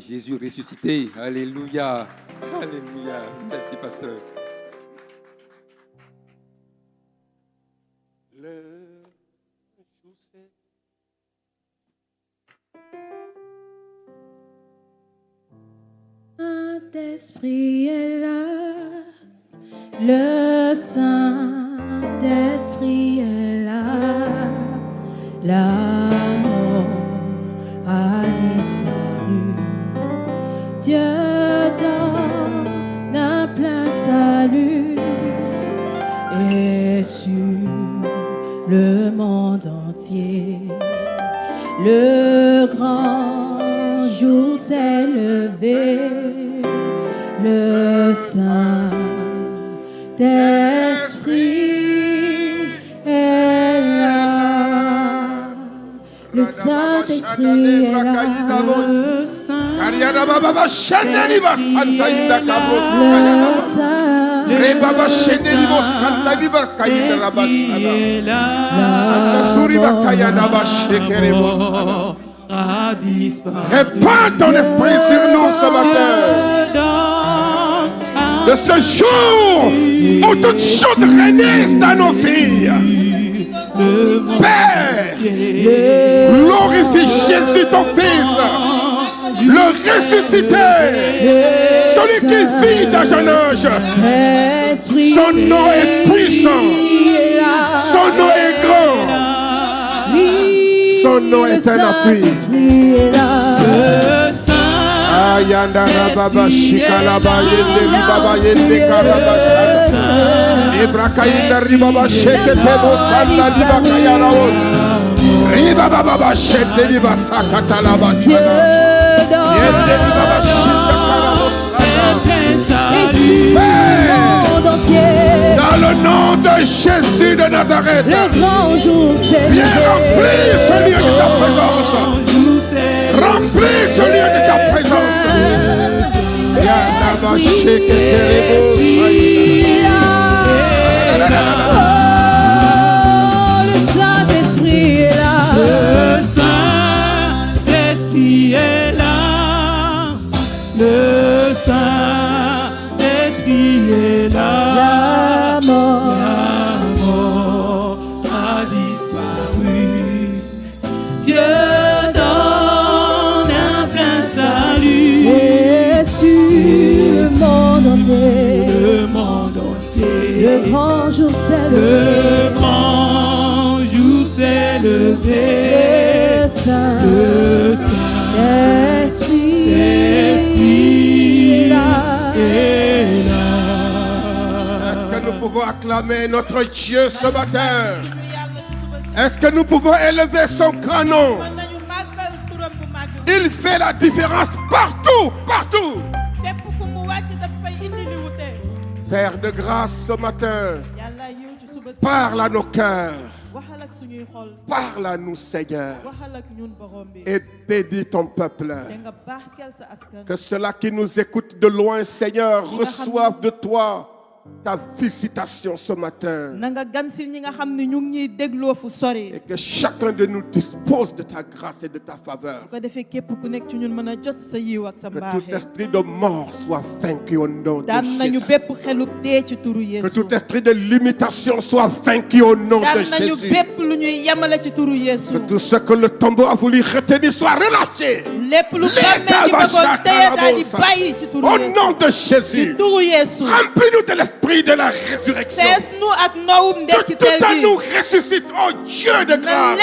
Jésus ressuscité. Alléluia. Alléluia. Merci, pasteur. Saint-Esprit est là, le Saint-Esprit est là, la mort a disparu, Dieu donne un plein salut, et sur le monde entier, le grand jour s'est levé, le Saint-Esprit est là, le Saint-Esprit est là, le Répands ton esprit sur nous ce matin. De ce jour où toutes choses réunissent dans nos vies. Père, glorifie Jésus ton Fils, le ressuscité, celui qui vit dans un âge. Son nom est puissant, son nom est grand, son nom est un appui. Ayanda rababa shikalaba yende ribaba yende karabasha Ibrakainda ribaba shekete bo sanda ribakayana o ribaba baba shete riba sakatala bachana yende ribaba shita karabasana dans le nom de Jésus de Nazareth, le grand jour s'est levé. Viens remplir ce lieu de ta présence. Remplis ce lieu de ta présence. Le Saint-Esprit est là. Le Saint-Esprit est là. Le Saint-Esprit est là. La mort a disparu. Dieu donne un plein salut. et sur le monde entier, Le monde entier. le grand jour s'est Le levé. grand jour s'est levé. Le Saint-Esprit Esprit là. est là. Est-ce que nous pouvons acclamer notre Dieu ce matin? Est-ce que nous pouvons élever son grand nom? Il fait la différence partout, partout. Père de grâce ce matin, parle à nos cœurs, parle à nous Seigneur, et bénis ton peuple. Que ceux-là qui nous écoutent de loin Seigneur reçoivent de toi ta visitation ce matin. Et que chacun de nous dispose de ta grâce et de ta faveur. Que tout esprit de mort soit vaincu au nom de Jésus. Que tout esprit de limitation soit vaincu au nom de Jésus. Que tout ce que le tombeau a voulu retenir soit relâché. Au nom de Jésus. Remplis-nous de l'esprit de la résurrection. Que tout à nous ressuscite, oh Dieu de grâce.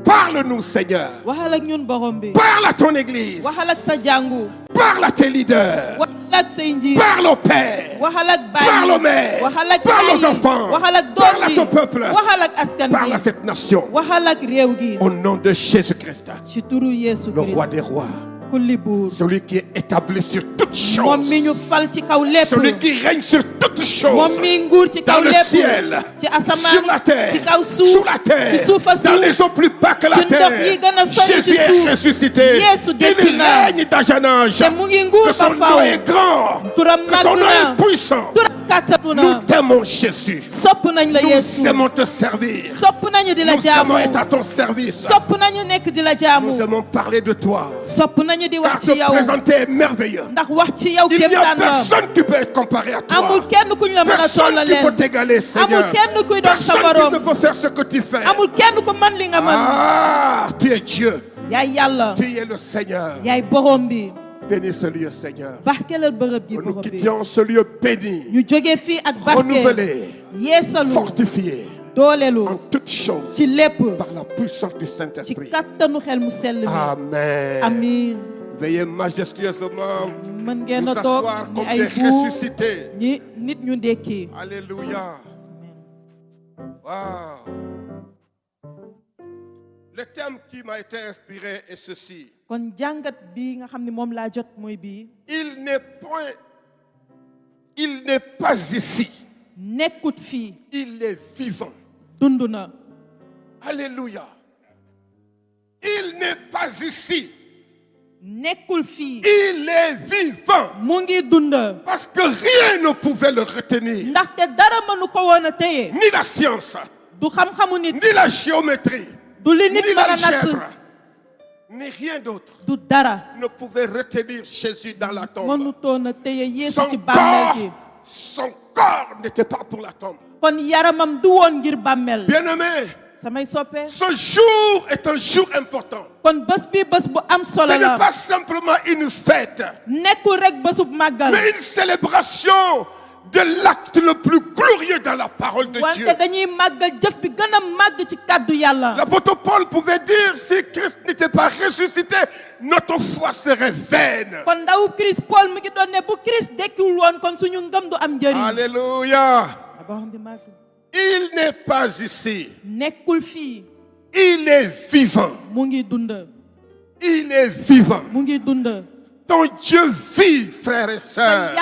Parle-nous Seigneur. Parle à ton église. Parle à tes leaders. Parle au Père. Parle aux mères. Parle aux enfants. Parle à son peuple. Parle à cette nation. Au nom de Jésus-Christ, le roi des rois. Celui qui est établi sur toutes choses. Celui qui règne sur toutes choses. Dans le ciel, sur la terre, sous la terre, dans les eaux plus bas que la terre. Jésus est ressuscité. Il règne dans un âge. Que son nom est grand. Que son nom est puissant. Nous t'aimons Jésus. Nous aimons te servir. Nous aimons être à ton service. Nous aimons parler de toi. Car te présenter est merveilleux. Il n'y a personne qui peut être comparé à toi. Personne qui peut t'égaler, Seigneur. Personne qui ne peut faire ce que tu fais. Ah, tu es Dieu. Tu es le Seigneur. Bénis ce lieu, Seigneur. Nous quittions ce lieu béni, renouvelé, fortifié en toutes choses par la puissance du Saint-Esprit. Amen. Veillez majestueusement vous asseoir comme des ressuscités. Alléluia. Wow. Le thème qui m'a été inspiré est ceci. Il n'est pas ici. Il est vivant. Alléluia. Il n'est pas ici. Il est vivant. Parce que rien ne pouvait le retenir. Ni la science, ni la géométrie, ni l'algèbre, ni rien d'autre ne pouvait retenir Jésus dans la tombe. Son corps n'était pas pour la tombe. Bien-aimé, ce jour est un jour important. Ce n'est pas simplement une fête, mais une célébration de l'acte le plus glorieux dans la parole de Dieu. L'apôtre Paul pouvait dire, si Christ n'était pas ressuscité, notre foi serait vaine. Alléluia. Il n'est pas ici. Il est vivant. Il est vivant. Ton Dieu vit, frères et sœurs.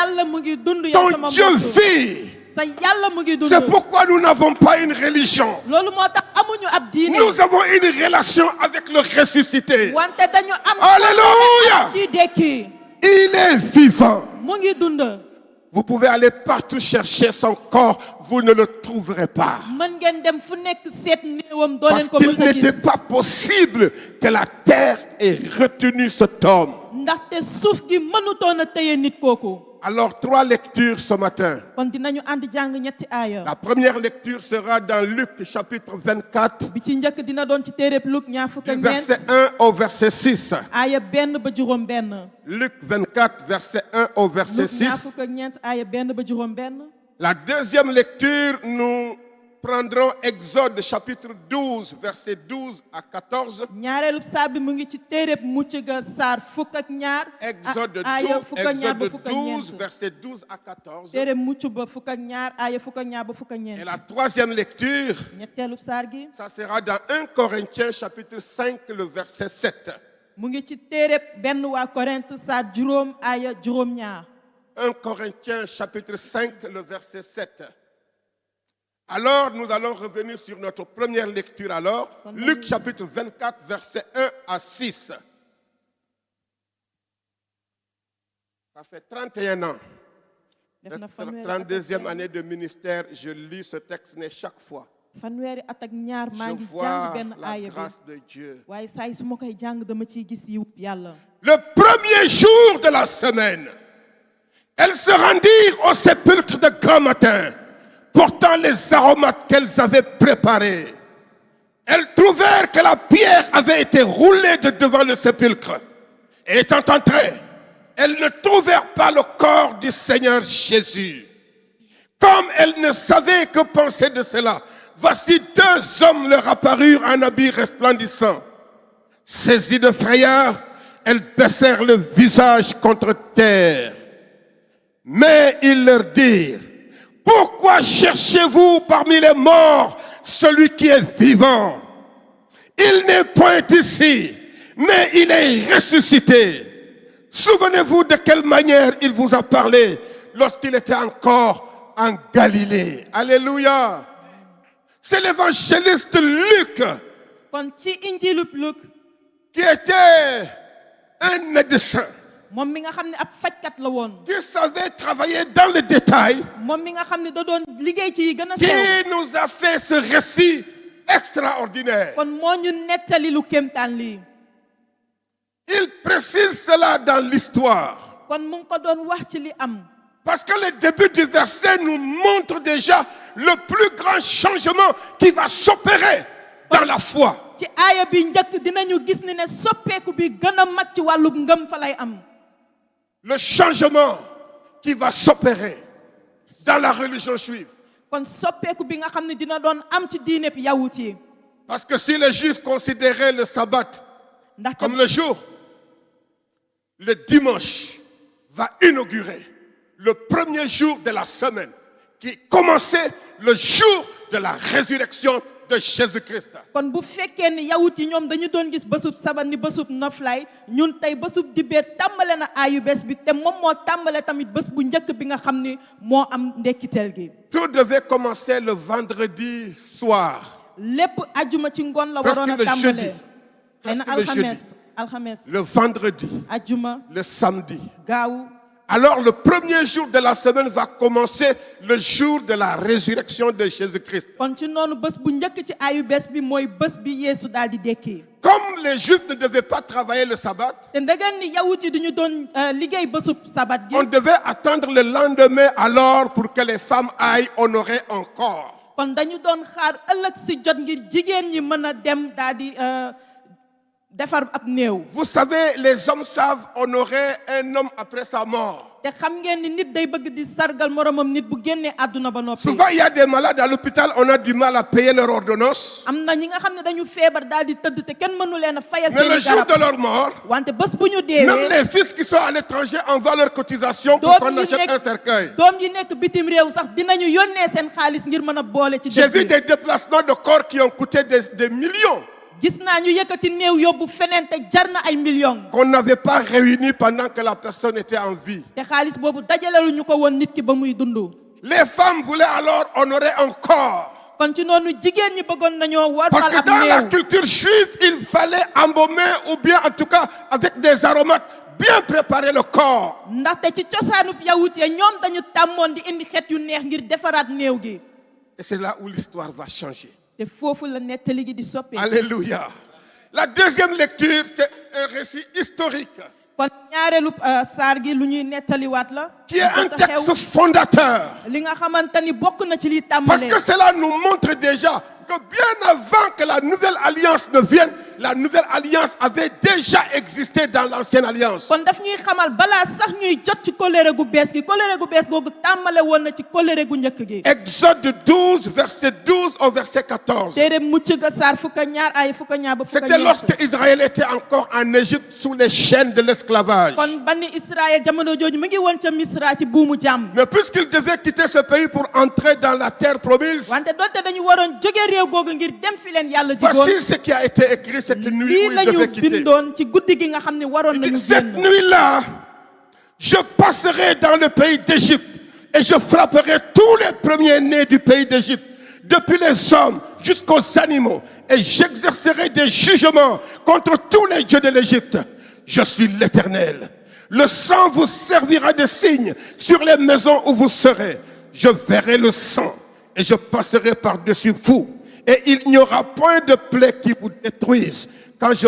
Ton Dieu vit. C'est pourquoi nous n'avons pas une religion. Nous avons une relation avec le ressuscité. Alléluia. Il est vivant. Vous pouvez aller partout chercher son corps, vous ne le trouverez pas. Parce qu'il n'était pas possible que la terre ait retenu cet homme. Alors, 3 lectures ce matin. La première lecture sera dans Luc chapitre 24, du verset 1 au verset 6. Luc 24, verset 1 au verset 6. La deuxième lecture, nous prendrons Exode chapitre 12, verset 12 à 14. Exode 12, verset 12 à 14. Et la troisième lecture, ça sera dans 1 Corinthiens chapitre 5, le verset 7. 1 Corinthiens chapitre 5, le verset 7. Alors, nous allons revenir sur notre première lecture alors. Luc chapitre 24, verset 1 à 6. Ça fait 31 ans. La 32e année de ministère, je lis ce texte chaque fois. Je vois la grâce de Dieu. Le premier jour de la semaine, elles se rendirent au sépulcre de grand matin, portant les aromates qu'elles avaient préparés. Elles trouvèrent que la pierre avait été roulée de devant le sépulcre. Et étant entrées, elles ne trouvèrent pas le corps du Seigneur Jésus. Comme elles ne savaient que penser de cela, voici 2 hommes leur apparurent en habits resplendissants. Saisies de frayeur, elles baissèrent le visage contre terre. Mais ils leur dirent, pourquoi cherchez-vous parmi les morts celui qui est vivant? Il n'est point ici, mais il est ressuscité. Souvenez-vous de quelle manière il vous a parlé lorsqu'il était encore en Galilée. Alléluia. C'est l'évangéliste Luc qui était un médecin. qui savait travailler dans le détail, qui nous a fait ce récit extraordinaire. Il précise cela dans l'histoire. Parce que le début du verset nous montre déjà le plus grand changement qui va s'opérer dans la foi. Le changement qui va s'opérer dans la religion juive. Parce que si les Juifs considéraient le sabbat comme le jour, le dimanche va inaugurer le premier jour de la semaine qui commençait le jour de la résurrection de Jésus-Christ. Tout devait commencer le vendredi soir. Presque le jeudi. Le vendredi. Le samedi. Alors le premier jour de la semaine va commencer le jour de la résurrection de Jésus-Christ. Comme les Juifs ne devaient pas travailler le sabbat, on devait attendre le lendemain alors pour que les femmes aillent honorer un corps. Vous savez, les hommes savent honorer un homme après sa mort. Souvent, il y a des malades à l'hôpital, on a du mal à payer leur ordonnance. Mais le jour de leur mort, même les fils qui sont à l'étranger envoient leur cotisation pour qu'on achète un cercueil. J'ai vu des déplacements de corps qui ont coûté des millions. Qu'on n'avait pas réuni pendant que la personne était en vie. Les femmes voulaient alors honorer un corps. Parce que dans la culture juive, il fallait embaumer ou bien en tout cas avec des aromates bien préparer le corps. Et c'est là où l'histoire va changer. Alléluia. La deuxième lecture, c'est un récit historique. Qui est un texte fondateur. Parce que cela nous montre déjà que bien avant que la nouvelle alliance ne vienne, la nouvelle alliance avait déjà existé dans l'ancienne alliance. Exode 12, verset 12 au verset 14. C'était lorsque Israël était encore en Égypte sous les chaînes de l'esclavage. Mais puisqu'il devait quitter ce pays pour entrer dans la terre promise, voici ce qui a été écrit cette nuit où il devait quitter. Cette nuit-là, je passerai dans le pays d'Égypte et je frapperai tous les premiers-nés du pays d'Égypte, depuis les hommes jusqu'aux animaux, et j'exercerai des jugements contre tous les dieux de l'Égypte. Je suis l'Éternel. Le sang vous servira de signe sur les maisons où vous serez. Je verrai le sang et je passerai par-dessus vous. Et il n'y aura point de plaie qui vous détruise quand je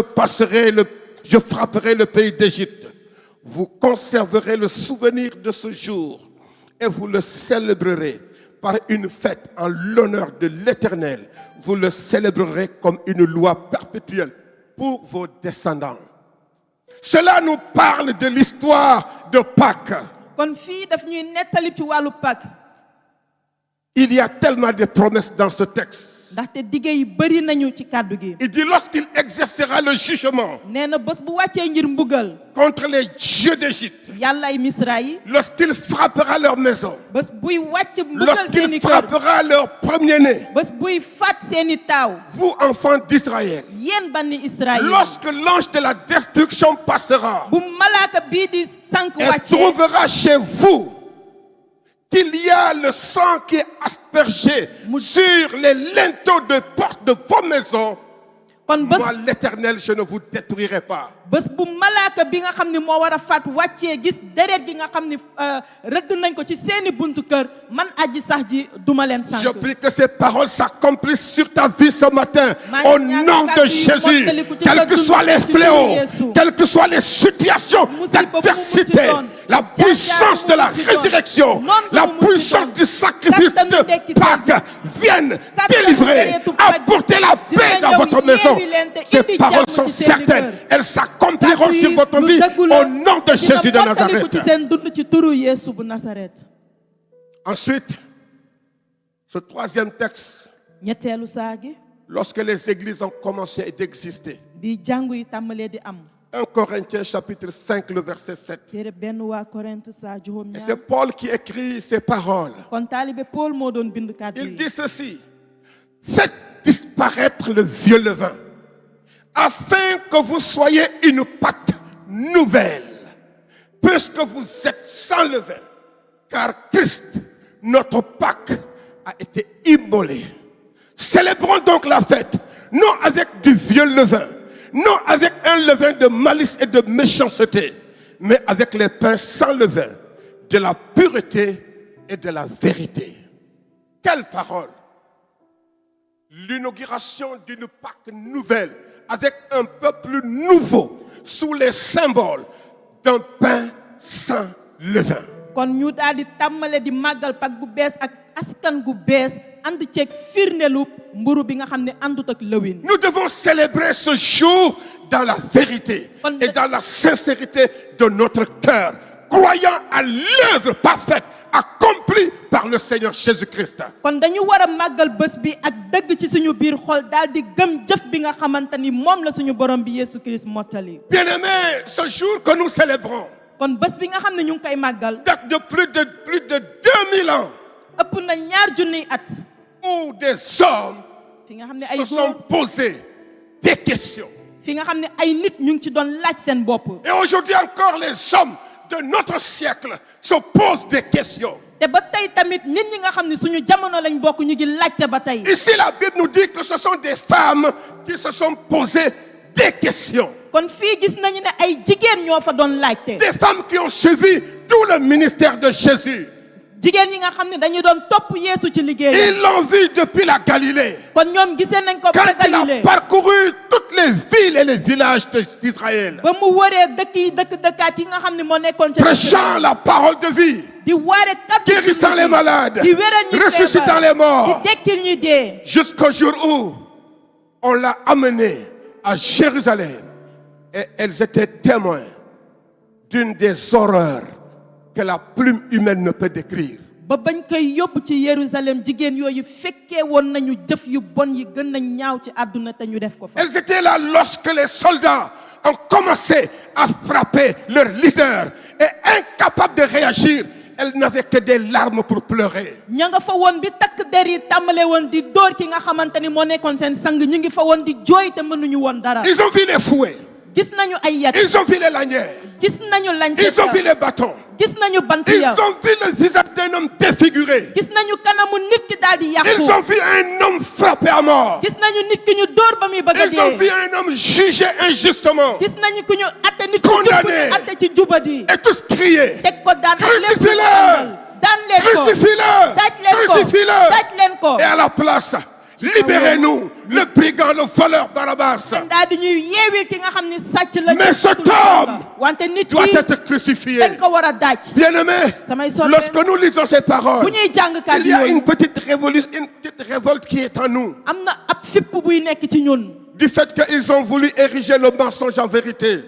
frapperai le pays d'Égypte. Vous conserverez le souvenir de ce jour et vous le célébrerez par une fête en l'honneur de l'Éternel. Vous le célébrerez comme une loi perpétuelle pour vos descendants. Cela nous parle de l'histoire de Pâques. Il y a tellement de promesses dans ce texte. Il dit lorsqu'il exercera le jugement contre les dieux d'Égypte, lorsqu'il frappera leur maison, lorsqu'il frappera leur premier-né, vous enfants d'Israël, lorsque l'ange de la destruction passera et trouvera chez vous qu'il y a le sang qui est aspergé sur les linteaux de porte de vos maisons, moi l'Éternel, je ne vous détruirai pas. bés bu malaaka bi nga xam ne moo war a faat wàccee gis deret gi nga xam ne rëdd nañ ko ci seeni buntu kër man aji sax ji duma leen sànk. Je prie que ces paroles s'accomplissent sur ta vie ce matin au nom de Jésus. Quels que soient les fléaux, quelles que soient les situations d'adversité, la puissance de la résurrection, la puissance du sacrifice de Pâques viennent délivrer, apporter la paix dans votre maison. Ces paroles sont certaines, elles s'accompliront sur votre vie au nom de Jésus de Nazareth. Ensuite, ce troisième texte, lorsque les églises ont commencé d'exister, 1 Corinthiens chapitre 5, le verset 7. Et c'est Paul qui écrit ces paroles. Il dit ceci: faites disparaître le vieux levain, afin que vous soyez une pâte nouvelle, puisque vous êtes sans levain, car Christ, notre Pâque, a été immolé. Célébrons donc la fête, non avec du vieux levain, non avec un levain de malice et de méchanceté, mais avec les pains sans levain, de la pureté et de la vérité. Quelle parole! L'inauguration d'une Pâque nouvelle, avec un peuple nouveau, sous les symboles d'un pain sans levain. Nous devons célébrer ce jour dans la vérité et dans la sincérité de notre cœur, croyant à l'œuvre parfaite accomplie par le Seigneur Jésus-Christ. Bien-aimés, ce jour que nous célébrons date de plus de 2000 ans, où des hommes se sont posés des questions. Et aujourd'hui encore, les hommes de notre siècle se posent des questions. Ici, la Bible nous dit que ce sont des femmes qui se sont posées des questions. Des femmes qui ont suivi tout le ministère de Jésus. Ils l'ont vu depuis la Galilée. Quand il a parcouru toutes les villes et les villages d'Israël, prêchant la parole de vie, guérissant les malades, ressuscitant les morts, jusqu'au jour où on l'a amené à Jérusalem. Et elles étaient témoins d'une des horreurs que la plume humaine ne peut décrire. Elles étaient là lorsque les soldats ont commencé à frapper leur leader, et incapables de réagir, elles n'avaient que des larmes pour pleurer. Ils ont vu les fouets. Ils ont vu les lanières. Ils ont vu les bâtons. Ils ont vu le visage d'un homme défiguré. Ils ont vu un homme frappé à mort. Ils ont vu un homme jugé injustement, condamné, et tous criaient: crucifie-le! Crucifie-le! Crucifie-le! Et à la place, libérez-nous, le brigand, le voleur Barabbas. Mais cet homme doit être crucifié. Bien-aimés, lorsque nous lisons ces paroles, il y a une petite révolte qui est en nous, du fait qu'ils ont voulu ériger le mensonge en vérité.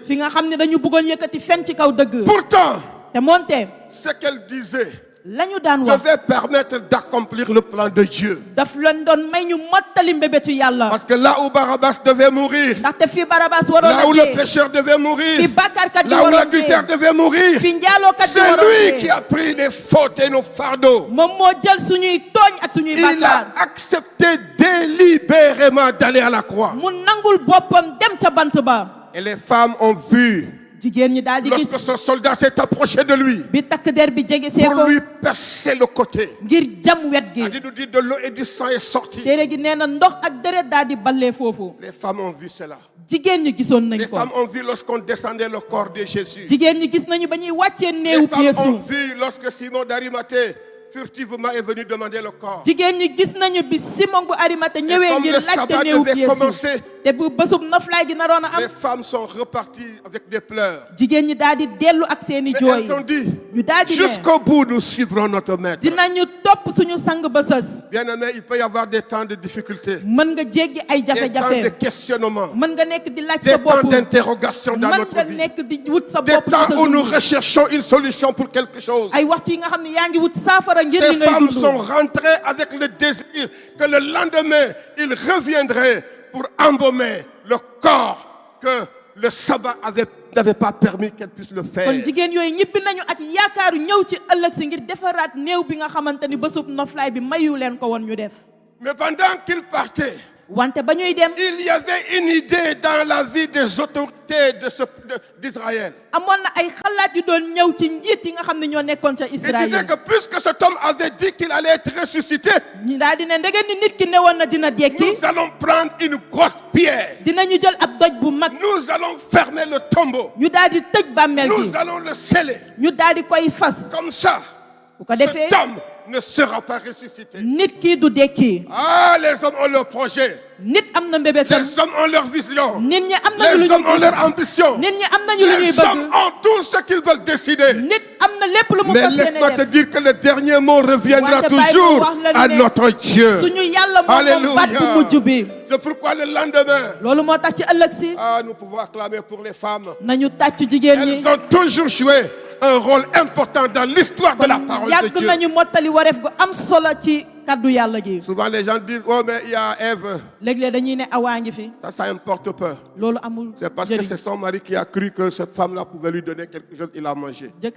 Pourtant, ce qu'elle disait devait permettre d'accomplir le plan de Dieu. Parce que là où Barabbas devait mourir, là où le pécheur devait mourir, là où l'adultère devait mourir, c'est lui qui a pris les fautes et nos fardeaux. Il a accepté délibérément d'aller à la croix. Et les femmes ont vu Lorsque ce soldat s'est approché de lui pour lui percer le côté, il nous dit de l'eau et du sang est sorti. Les femmes ont vu cela. Les femmes ont vu lorsqu'on descendait le corps de Jésus. Les femmes ont vu lorsque Simon d'Arimathée furtivement est venu demander le corps. Et comme le sabbat devait commencer, les femmes sont reparties avec des pleurs. Mais elles ont dit, jusqu'au bout nous suivrons notre maître. Bien aimé, il peut y avoir des temps de difficulté, des temps de questionnement, des temps d'interrogation dans notre vie, des temps où nous recherchons une solution pour quelque chose. Ces femmes sont rentrées avec le désir que le lendemain, ils reviendraient pour embaumer le corps que le sabbat n'avait pas permis qu'elles puissent le faire. Mais pendant qu'ils partaient, il y avait une idée dans la vie des autorités d'Israël. Il disait que puisque cet homme avait dit qu'il allait être ressuscité, nous allons prendre une grosse pierre. Nous allons fermer le tombeau. Nous allons le sceller. Comme ça, cet homme ne sera pas ressuscité. Ah, les hommes ont leur projet. Les hommes ont leur vision. Les hommes ont leur ambition. Les hommes ont tout ce qu'ils veulent décider. Mais laisse-moi te dire que le dernier mot reviendra toujours à notre Dieu. Alléluia. C'est pourquoi le lendemain, nous pouvons acclamer pour les femmes. Elles ont toujours joué un rôle important dans l'histoire de la parole de Dieu. Souvent les gens disent, oh mais il y a Ève. Ça importe peu. C'est parce que c'est son mari qui a cru que cette femme-là pouvait lui donner quelque chose, il a mangé. Il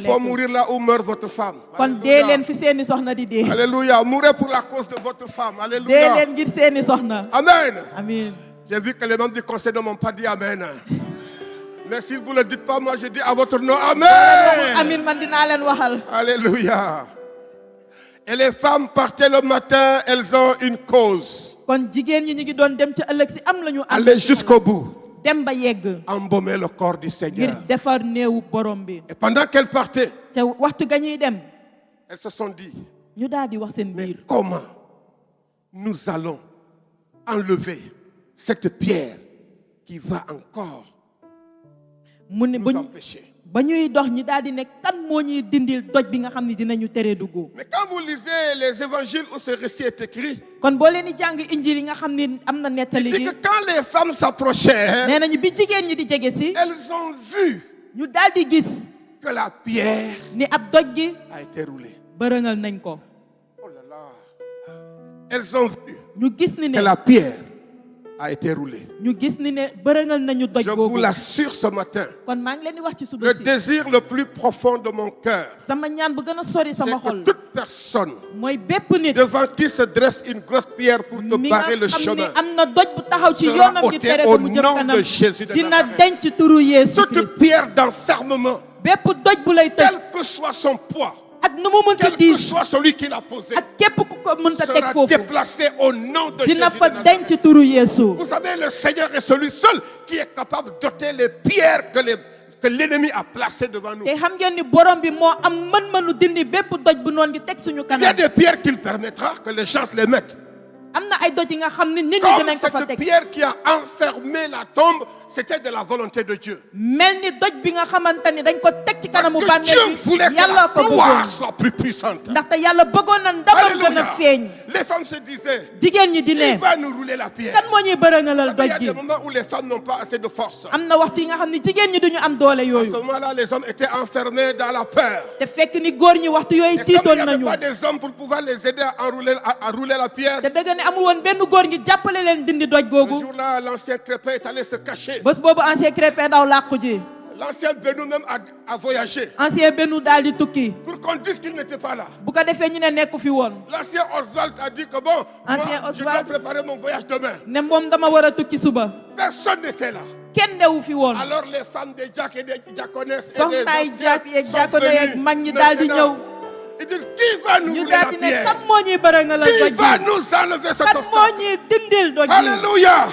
faut mourir là où meurt votre femme. Alléluia. Alléluia. Mourez pour la cause de votre femme. Alléluia. Amen. J'ai vu que les membres du conseil ne m'ont pas dit Amen. Mais si vous ne le dites pas, moi je dis à votre nom Amen. Alléluia. Et les femmes partaient le matin, elles ont une cause. Aller jusqu'au bout. Embaumer le corps du Seigneur. Et pendant qu'elles partaient, elles se sont dit, mais comment nous allons enlever cette pierre qui va encore nous empêcher? Mais quand vous lisez les évangiles où ce récit est écrit, il dit que quand les femmes s'approchaient, elles ont vu que la pierre a été roulée. Oh là là. Elles ont vu que la pierre a été roulé. Je vous l'assure ce matin, le désir le plus profond de mon cœur, c'est que toute personne devant qui se dresse une grosse pierre pour te barrer le chemin sera ôtée au nom de Jésus de Nazareth. Toute pierre d'enfermement, quel que soit son poids, quel que soit celui qui l'a posé, sera déplacé au nom de Jésus de Nazareth. Vous savez, le Seigneur est celui seul qui est capable d'ôter les pierres que l'ennemi a placées devant nous. Il y a des pierres qu'il permettra que les gens les mettent. Comme cette pierre qui a enfermé la tombe, c'était de la volonté de Dieu. Parce que Dieu voulait que la gloire soit plus puissante. Alléluia. Les femmes se disaient, il va nous rouler la pierre. Il y a des moments où les femmes n'ont pas assez de force. À ce moment-là, les hommes étaient enfermés dans la peur. Et comme il n'y avait pas des hommes pour pouvoir les aider à rouler la pierre, ce jour-là, l'ancien Crépin est allé se cacher. L'ancien Benou même a voyagé pour qu'on dise qu'il n'était pas là. L'ancien Oswald a dit que bon, moi, je dois préparer mon voyage demain. Personne n'était là. kenn newu fi woon. Alors les femmes des diacres et des diaconesses soxnaay jàkk yeeg diakone yeeg mag ñi daal di ñëw. Ils disent qui va nous ñu rouler la daal di ne pierre? kan moo ñuy bërëngal doj Qui ji va nous enlever cet kan moo obstacle? ñuy dindil doj ji. Alléluia.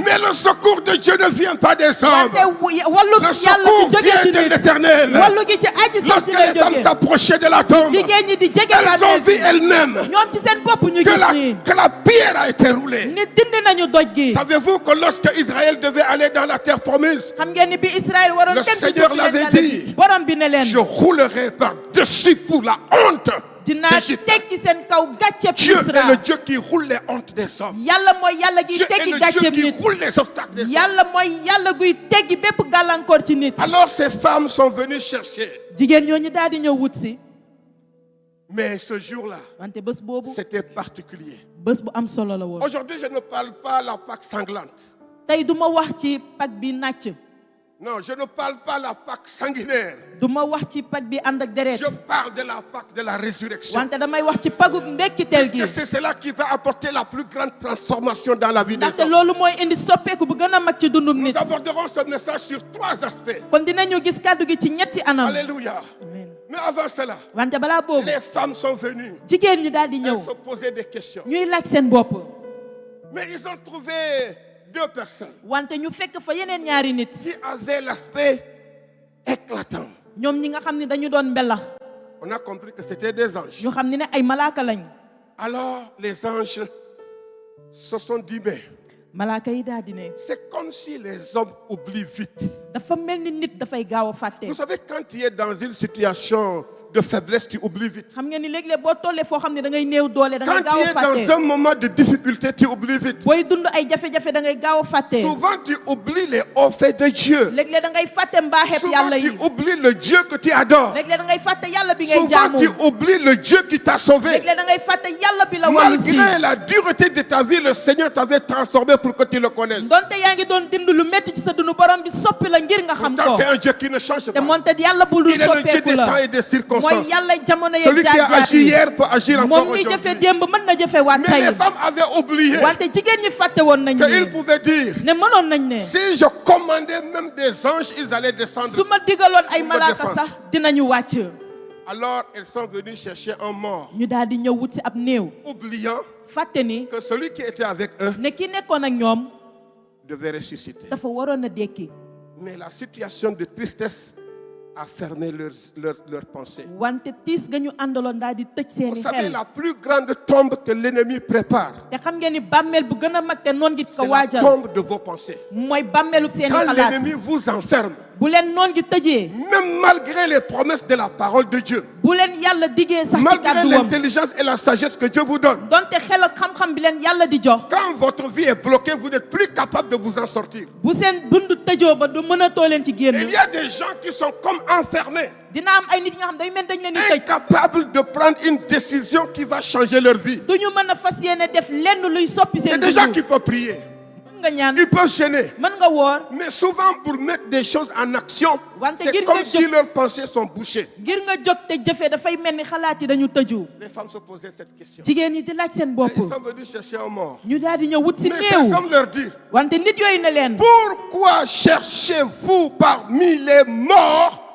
Mais le secours de Dieu ne vient pas des hommes. wante wallu Le yàlla secours du jógee vient ci de nit. l'Éternel. wallu gi ci aji sax Lorsque ci lay les femmes jógee. s'approchaient de la tombe, jigéen ñi di jege elles ont bàmmeel vu bi. elles-mêmes ñoom ci seen bopp ñu que gis nii. que la pierre a été roulée. ni dindi nañu doj gi. Savez-vous que lorsque Israël devait aller dans la terre promise, xam ngeen ni bi Israël waroon Le dem ci Seigneur suuf l'avait leen yàlla dit. ji. borom bi ne leen. je roulerai par-dessus vous la honte dinaa d'Égypte. tekki seen kaw gàcceeb Dieu est Misra. le Dieu qui roule les hontes des hommes. yàlla mooy yàlla gi Dieu est teggi le Dieu gàcceeb qui nit. roule les obstacles des hommes. yàlla mooy yàlla guy teggi bépp gàllankoor ci nit. Alors ces femmes sont venues chercher. jigéen ñooñu daal di ñëw wut si. Mais ce jour-là, wante bés boobu c'était particulier. bés bu am solo la woon. Aujourd'hui, je ne parle pas la Pâque sanglante. tey du ma wax ci pag bi nàcc. Non, je ne parle pas la Pâque sanguinaire. du ma wax ci pag bi ànd ak deret. Je parle de la Pâque de la résurrection. wante damay wax ci pagub ndekkiteel gi. Parce que c'est cela qui va apporter la plus grande transformation dans la vie des ndaxte hommes. loolu mooy indi soppeeku bu gën a mag ci dundum nit. Nous aborderons ce message sur 3 aspects. kon dinañu gis kàddu gi ci ñetti anam. Alléluia. Amen. Mais avant cela, wante balaa boobu les femmes sont venues. jigéen ñi daal di Elles ñëw se posaient des questions. ñuy laaj seen bopp. Mais ils ont trouvé 2 personnes wante ñu fekk fa yeneen ñaari nit. qui avaient l'aspect éclatant. ñoom ñi nga xam ne dañu doon mbelax. On a compris que c'était des anges. ñu xam ne ay malaaka lañ. Alors les anges se sont dit, mais malaaka yi daal di ne. c'est comme si les hommes oublient vite. dafa mel ni nit dafay gaaw a fàtte. Vous savez, quand tu es dans une situation de faiblesse, tu oublies vite. xam ngeen ni léeg-léeg boo tollee foo xam ne da ngay néew doole da ngay Quand gaaw tu a es fàtte. dans un moment de difficulté, tu oublies vite. booy dund ay jafe-jafe da ngay gaaw a fàtte. Souvent, tu oublies les hauts faits de Dieu. léeg-léeg da ngay fàtte mbaaxeeb Souvent, yàlla tu yi. oublies le Dieu que tu adores. léeg-léeg da ngay fàtte yàlla bi ngay Souvent, jaamu. tu oublies le Dieu qui t'a sauvé. léeg-léeg da ngay fàtte yàlla bi la wallu si. Malgré la dureté de ta vie, le Seigneur t'avait transformé pour que tu le connaisses. donte yaa ngi doon dund lu métti ci sa dund borom bi soppi la ngir nga xam Pourtant, ko. c'est un Dieu qui ne change te pas. moonte yàlla bu dul Il est le Dieu soppeeku des temps la. et des mooy circonstances. yàlla jamono yeeg Celui qui a jaar-jaar agi yi. hier peut agir encore moom mi jëfe aujourd'hui. démb mën na jëfe waat Mais tey. les femmes avaient oublié wante jigéen ñi fàtte woon nañ qu'ils ne. pouvaient dire, ne mënoon nañ ne. si je commandais même des anges, ils allaient descendre. su ma digaloon ay Pour me malaaka défendre. sax dinañu wàcc. Alors, elles sont venues chercher un mort, ñu daal di ñëw wut si ab néew. oubliant fàtte ni que celui qui était avec eux ne ki nekkoon ak ñoom devait ressusciter. dafa waroon a dekki. Mais la situation de tristesse a fermé leurs pensées. wante tiis ga ñu àndaloon daal di tëj Vous seeni savez, xel. la plus grande tombe que l'ennemi prépare, te xam ngeen ni bàmmeel bu gën a mag te noon gi ko c'est la waajal. tombe de vos pensées. mooy bàmmeelub seeni Quand xalaat. l'ennemi vous enferme, bu leen noon gi tëjee. même malgré les promesses de la parole de Dieu, bu leen yàlla diggee sax ci malgré kàdduwam. l'intelligence et la sagesse que Dieu vous donne, donte xel ak xam-xam bi leen yàlla di jox. quand votre vie est bloquée, vous n'êtes plus capable de vous en sortir. bu seen dund tëjoo ba du mën a too leen ci génn. Il y a des gens qui sont comme enfermés, dina am ay nit nga xam dañu mel dañ leen di tëj. incapables de prendre une décision qui va changer leur vie. du ñu mën a fas yéene def lenn luy soppi Il y a seen des gens dund. qui peuvent prier, mën nga ñaan ils peuvent gêner, mën nga woor. mais souvent pour mettre des choses en action, Wante c'est ngir comme nga si jóg- leurs pensées sont bouchées. ngir nga jóg te jëfee dafay mel ni xalaat yi dañu tëju. Les femmes se posaient cette question. jigéen ñi di laaj seen bopp. Et ils sont venus chercher un mort. ñu daal di ñëw wut si Mais ces néew. hommes leur disent, wante nit yooyu ne leen. pourquoi cherchez-vous parmi les morts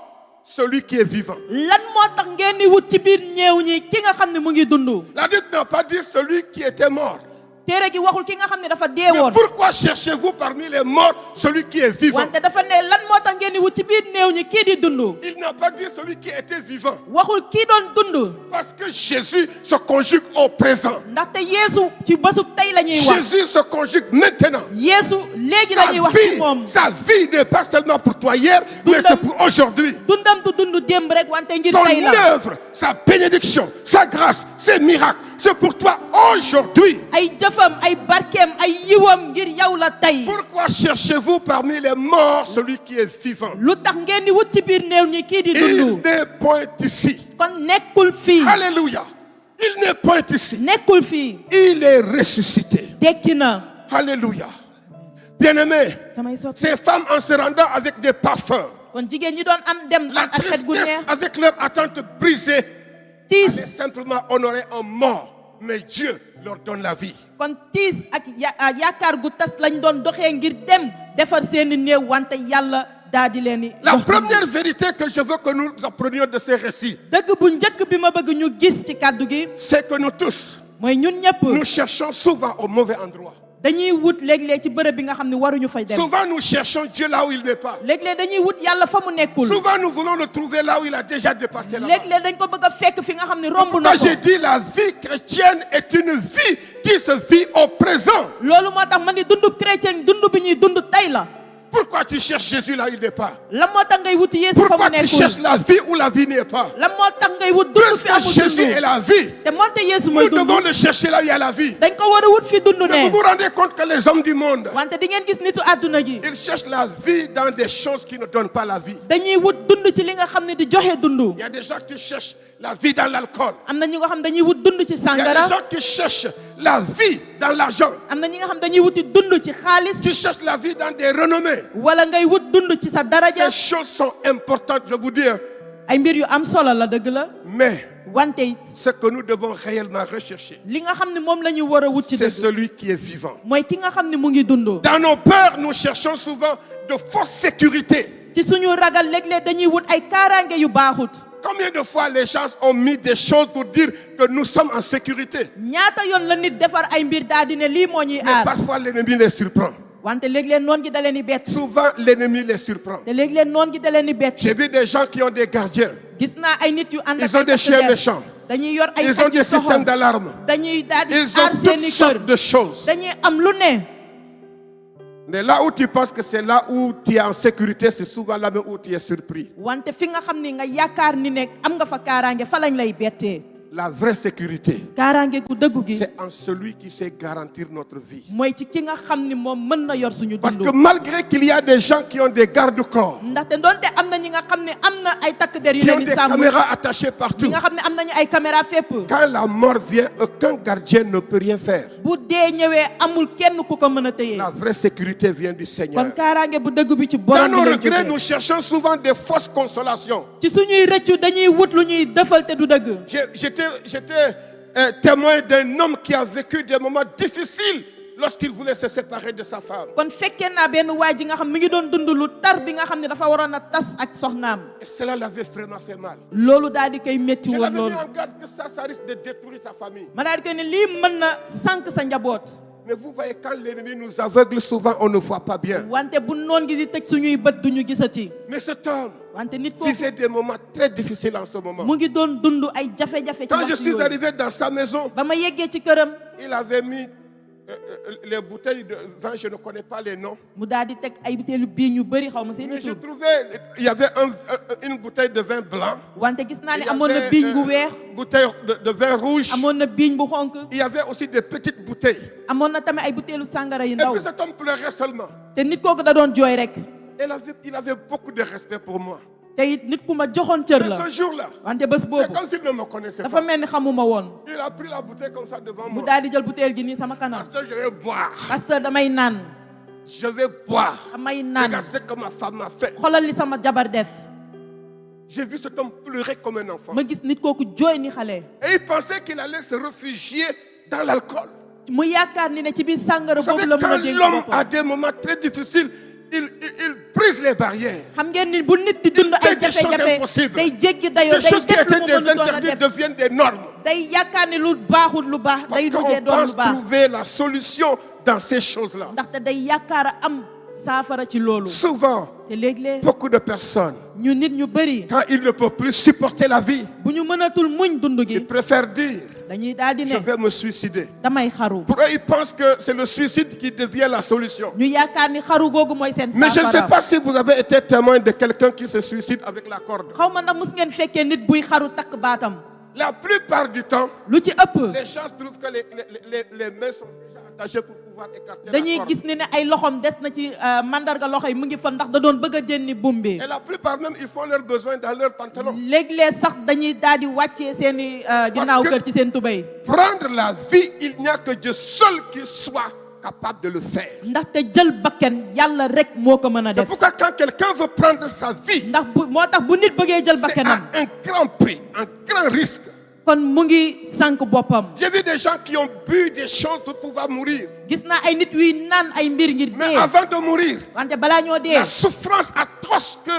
celui qui est vivant? lan moo tax ngeen di wut ci biir ñeew ñi ki nga xam ne mu ngi dund. La Bible n'a pas dit celui qui était mort. téere gi waxul ki nga xam ne dafa dee Mais woon. pourquoi cherchez-vous parmi les morts celui qui est vivant? wante dafa ne lan moo tax ngeen di wut ci biir néew ñi kii di dund. Il n'a pas dit celui qui était vivant. waxul kii doon dund. Parce que Jésus se conjugue au présent. ndaxte yeesu ci bésub tey la ñuy wax. Jésus se conjugue maintenant. yeesu léegi la ñuy wax ci moom. Sa vie n'est pas seulement pour toi hier, mais c'est pour aujourd'hui. dundam du dund démb rek wante ngir Son tey la. œuvre, sa bénédiction, sa grâce, ses miracles, c'est pour toi aujourd'hui. ay jëfam ay barkeem ay yiwam ngir yow la tey. Pourquoi cherchez-vous parmi les morts celui qui est vivant? lu tax ngeen di wut ci biir néew ñi kii di Il dund. n'est point ici. kon nekkul fii. Alléluia. Il n'est point ici. nekkul fii. Il est ressuscité. dekki na. Alléluia. Bien-aimés, samay soppi. ces femmes en se rendant avec des parfums, kon jigéen ñi doon am dem la ak xet gu tristesse neex. avec leur attente brisée, tiis allaient simplement honorer un mort, mais Dieu leur donne la vie. kon tiis ak yaakaar gu tas lañ doon doxee ngir dem defar seeni néew wante yàlla daa di leen La première vérité que je veux que nous apprenions de ces récits, dëgg bu njëkk bi ma bëgg ñu gis ci kàddu gi c'est que nous tous, mooy ñun ñëpp nous cherchons souvent au mauvais endroit. dañuy wut léeg-léeg ci bërëb bi nga xam ne waruñu fay dem. Souvent nous cherchons Dieu là où il n'est pas. léeg-léeg dañuy wut yàlla fa mu nekkul. Souvent nous voulons le trouver là où il a déjà dépassé là-bas. léeg-léeg dañ ko bëgg a fekk fi nga xam ne romb na Quand ko. j'ai dit la vie chrétienne est une vie qui se vit au présent. loolu moo tax man ni dundu chrétien dundu bi ñuy dund tey la. Pourquoi tu cherches Jésus là où il n'est pas? lan moo tax ngay wuti Yeesu fa Pourquoi mu tu nekkul. cherches la vie où la vie n'est pas? lan moo tax ngay wut dund fi Puisque amul Jésus est dund. la vie, te moonte Yeesu mooy nous dund. devons le chercher là où il y a la vie. dañ ko war a wut fi dund Mais ne. vous vous rendez compte que les hommes du monde, wante di ngeen gis nitu àdduna ji. ils cherchent la vie dans des choses qui ne donnent pas la vie. dañuy wut dund ci li nga xam ne di joxe dund. Il y a des gens qui cherchent la vie dans l'alcool. am na ñi nga xam dañuy wut dund ci Il y a des sàngara. gens qui cherchent la vie dans l'argent. am na ñi nga xam dañuy wuti dund ci xaalis. Qui cherchent la vie dans des renommées. wala ngay wut dund ci sa daraja. Ces choses sont importantes, je vous dis. ay mbir yu am solo la dëgg la. Mais wante it ce que nous devons réellement rechercher, li nga xam ne moom la ñu war a wut ci c'est dëgg. celui qui est vivant. mooy ki nga xam ne mu ngi dund. Dans nos peurs, nous cherchons souvent de fausses sécurités. ci suñu ragal léeg-léeg dañuy wut ay kaaraange yu baaxut. Combien de fois les gens ont mis des choses pour dire que nous sommes en sécurité? ñaata yoon la nit defar ay mbir daal di ne lii moo ñuy Mais aar. parfois l'ennemi les surprend. wante léeg-léeg noon gi da leen di bett. Souvent l'ennemi les surprend. te léeg-léeg noon gi da leen di bett. J'ai vu des gens qui ont des gardiens. gis naa ay nit yu ànd ak Ils ont ay des chiens takk der. méchants. dañuy yor ay Ils ont des systèmes d'alarme. dañuy daal di Ils aar ont seeni toutes kër. sortes de choses. dañuy am lu ne. Mais là où tu penses que c'est là où tu es en sécurité, c'est souvent là même où tu es surpris. wante fi nga xam ni nga yaakaar ni nekk am nga fa kaaraange fa lañ lay bettee. La vraie sécurité, kaaraange gu dëggu gi. c'est en celui qui sait garantir notre vie. mooy ci ki nga xam ni moom mën na yor suñu Parce que dund. malgré qu'il y a des gens qui ont des garde-corps, ndaxte doonte am na ñi nga xam ne am na ay takk der yu qui ont leen di des sàmm. caméras attachées ñi partout, nga xam ne am nañu ay caméra fépp. quand la mort vient, aucun gardien ne peut rien faire. bu dee ñëwee amul kenn ku ko mën a téye. La vraie sécurité vient du kon Seigneur. kaaraange bu dëgg bi ci Dans borom nos bi lay regrets, jógee. nous cherchons souvent des fausses consolations. ci suñuy rëccu dañuy wut lu ñuy defal te du dëgg. J'étais témoin d'un homme qui a vécu des moments difficiles lorsqu'il voulait se séparer de sa femme. kon fekkee naa benn waay ji nga xam mi ngi doon dund lu tar bi nga xam ne dafa waroon a tas ak soxnaam. Et cela l'avait vraiment fait mal. loolu daal di koy métti Je woon l'avais mis loolu. en garde que ça risque de détruire ta famille. ma daal di koy ne lii mën na sànq sa njaboot. Mais vous voyez, quand l'ennemi nous aveugle, souvent on ne voit pas bien. wante bu noon gi di tëj suñuy bët duñu gisati. Mais cet homme wante nit kooku vivait des moments très difficiles en ce moment. mu ngi doon dund ay jafe-jafe ci Quand je waxtu suis yooyu. arrivé dans sa maison, ba ma yeggee ci këram. il avait mis les bouteilles de vin, je ne connais pas les noms. mu daal di teg ay butéelu biir yu bëri xaw ma seen Mais i je tur. trouvais, il y avait une bouteille de vin blanc. wante gis naa Il ne y amoon na avait biiñ bu weex. une bouteille de vin rouge. amoon na biiñ bu xonk. Il y avait aussi des petites bouteilles. amoon na tamit ay butéelu sàngara yu Et ndaw. puis cet homme pleurait seulement. te nit kooku da doon jooy rek. Il avait beaucoup de respect pour moi. te it nit ku ma joxoon cër Mais la. ce jour-là, wante bés c'est boobu comme s'il ne me connaissait dafa pas. mel ni xamuma woon. Il a pris la bouteille comme ça devant mu moi. daal di jël butéel gi nii sama kanam. Pasteur, je vais boire. pasteur damay naan. Je vais boire. damay naan. Regarde ce que ma femme m'a fait. xoolal li sama jabar def. J'ai vu cet homme pleurer comme un enfant. ma gis nit kooku jooy ni xale. Et il pensait qu'il allait se réfugier dans l'alcool. mu yaakaar ni ne ci biir sàngara Vous savez, boobu la mën a quand dégg l'homme boppam. a des moments très difficiles, il brise les barrières. xam ngeen ni bu nit di dund Il fait ay des choses jafe-jafe impossibles. day jéggi dayoo Des day choses qui def lu étaient mu des mënutoon a interdits def. deviennent des normes. day yaakaar ni lu baaxul lu baax Parce day qu'on mujjee doon lu pense baax. trouver la solution dans ces choses-là. ndaxte day yaakaar a am saafara ci loolu. Souvent, te léeg-léeg beaucoup de personnes, ñu nit ñu bëri quand ils ne peuvent plus supporter la vie, bu ñu mënatul muñ dund ils gi préfèrent dire, dañuy daal di je ne vais me suicider. damay xaru. Pour eux, ils pensent que c'est le suicide qui devient la solution. ñu yaakaar ni xaru googu mooy seen Mais je ne sais saafara. pas si vous avez été témoin de quelqu'un qui se suicide avec la corde. xaw ma ndax mus ngeen fekkee nit buy xaru takk baatam. La plupart du temps, lu ci ëpp les gens trouvent que les mains sont déjà attachées pour pouvoir écarter dañuy la corde. gis ni ne ay loxom des na ci mandarga loxo yi mu ngi fa ndax da doon bëgg a jënni buum bi. Et la plupart même, ils font leurs besoins dans leurs pantalons. léeg-léeg sax dañuy daal di wàccee seen i ginnaaw que- kër ci seen tubéy. Prendre la vie, il n'y a que Dieu seul qui soit capable de le faire. ndaxte jël bakken yàlla rek moo ko mën a C'est def. pourquoi quand quelqu'un veut prendre sa vie, ndax moo tax bu nit bëggee jël c'est à bakkenam un grand prix, un grand risque. kon mu ngi sànk boppam. J'ai vu des gens qui ont bu des choses pour pouvoir mourir. gis naa ay nit yuy naan ay mbir ngir dee. Mais avant de mourir, wante balaa ñoo dee. la souffrance atroce que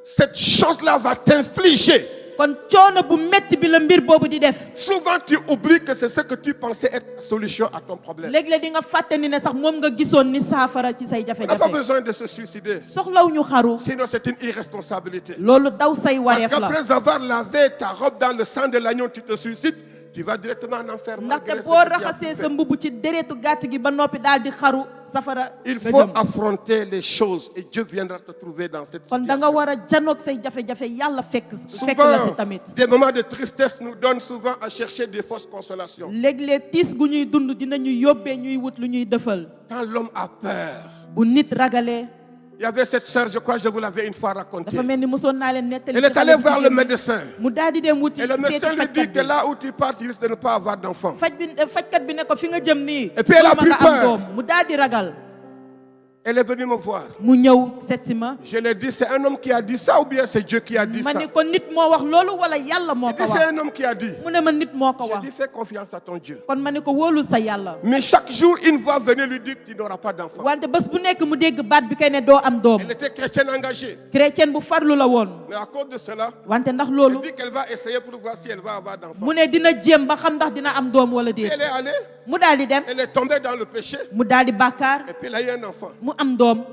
cette chose-là va t'infliger. kon coono bu metti bi la mbir boobu di def. Souvent tu oublies que c'est ce que tu pensais être la solution à ton problème. léeg-léeg di nga fàtte ni ne sax moom nga gisoon ni saafara ci say On n'a pas jafe-jafe. besoin de se suicider. soxlaw ñu xaru. Sinon c'est une irresponsabilité. loolu daw say Parce wareef la. qu'après avoir lavé ta robe dans le sang de l'agneau, tu te suicides, tu vas directement en enfer. malgré ndaxte ce boo que tu as raxasee fait. sa mbubb ci déretu gàtt gi ba noppi daal di xaru safara. Il nga faut jëm. affronter les choses et Dieu viendra te trouver dans cette kon da nga situation. war a janoog say jafe-jafe yàlla fekk la si Souvent, tamit. des moments de tristesse nous donnent souvent à chercher des fausses consolations. léeg-léeg tiis gu ñuy dund dinañu yóbbee ñuy wut lu ñuy defal. Quand l'homme a peur, bu nit ragalee. il y avait cette sœur, je crois que je vous l'avais une fois raconté. dafa mel ni mosoon naa leen nettali. Elle est allée voir le médecin. mu daal di dem wuti Et le médecin seeti lui dit fajkat que bi. là où tu pars, tu risques de ne pas avoir d'enfant. fajkat bi ne ko fi nga jëm nii. Et puis elle a doo mën pris a am peur. doom. mu daal di ragal. Elle est venue me voir. mu ñëw seet si ma. Je lui ai dit, c'est un homme qui a dit ça ou bien c'est Dieu qui a dit ma ça? ni ko nit moo wax loolu wala yàlla moo Il ko dit, wax. c'est un homme qui a dit. mu ne ma nit moo ko J'ai wax. dit, fais confiance à ton Dieu. kon ma ni ko wóolul sa yàlla. Mais chaque jour, une voix venait lui dire, tu n'auras pas d'enfant. wante bés bu nekk mu dégg baat bi kay ne doo am doom. Elle était chrétienne engagée. chrétien bu farlu la woon. Mais à cause de cela, wante ndax elle loolu. dit qu'elle va essayer pour voir si elle va avoir d'enfant. mu ne dina jéem ba xam ndax dina am doom wala Et déet. elle est allée, mu daal di dem. elle est tombée dans le péché, mu daal di bàkkaar. et puis elle a eu un enfant. mu am doom.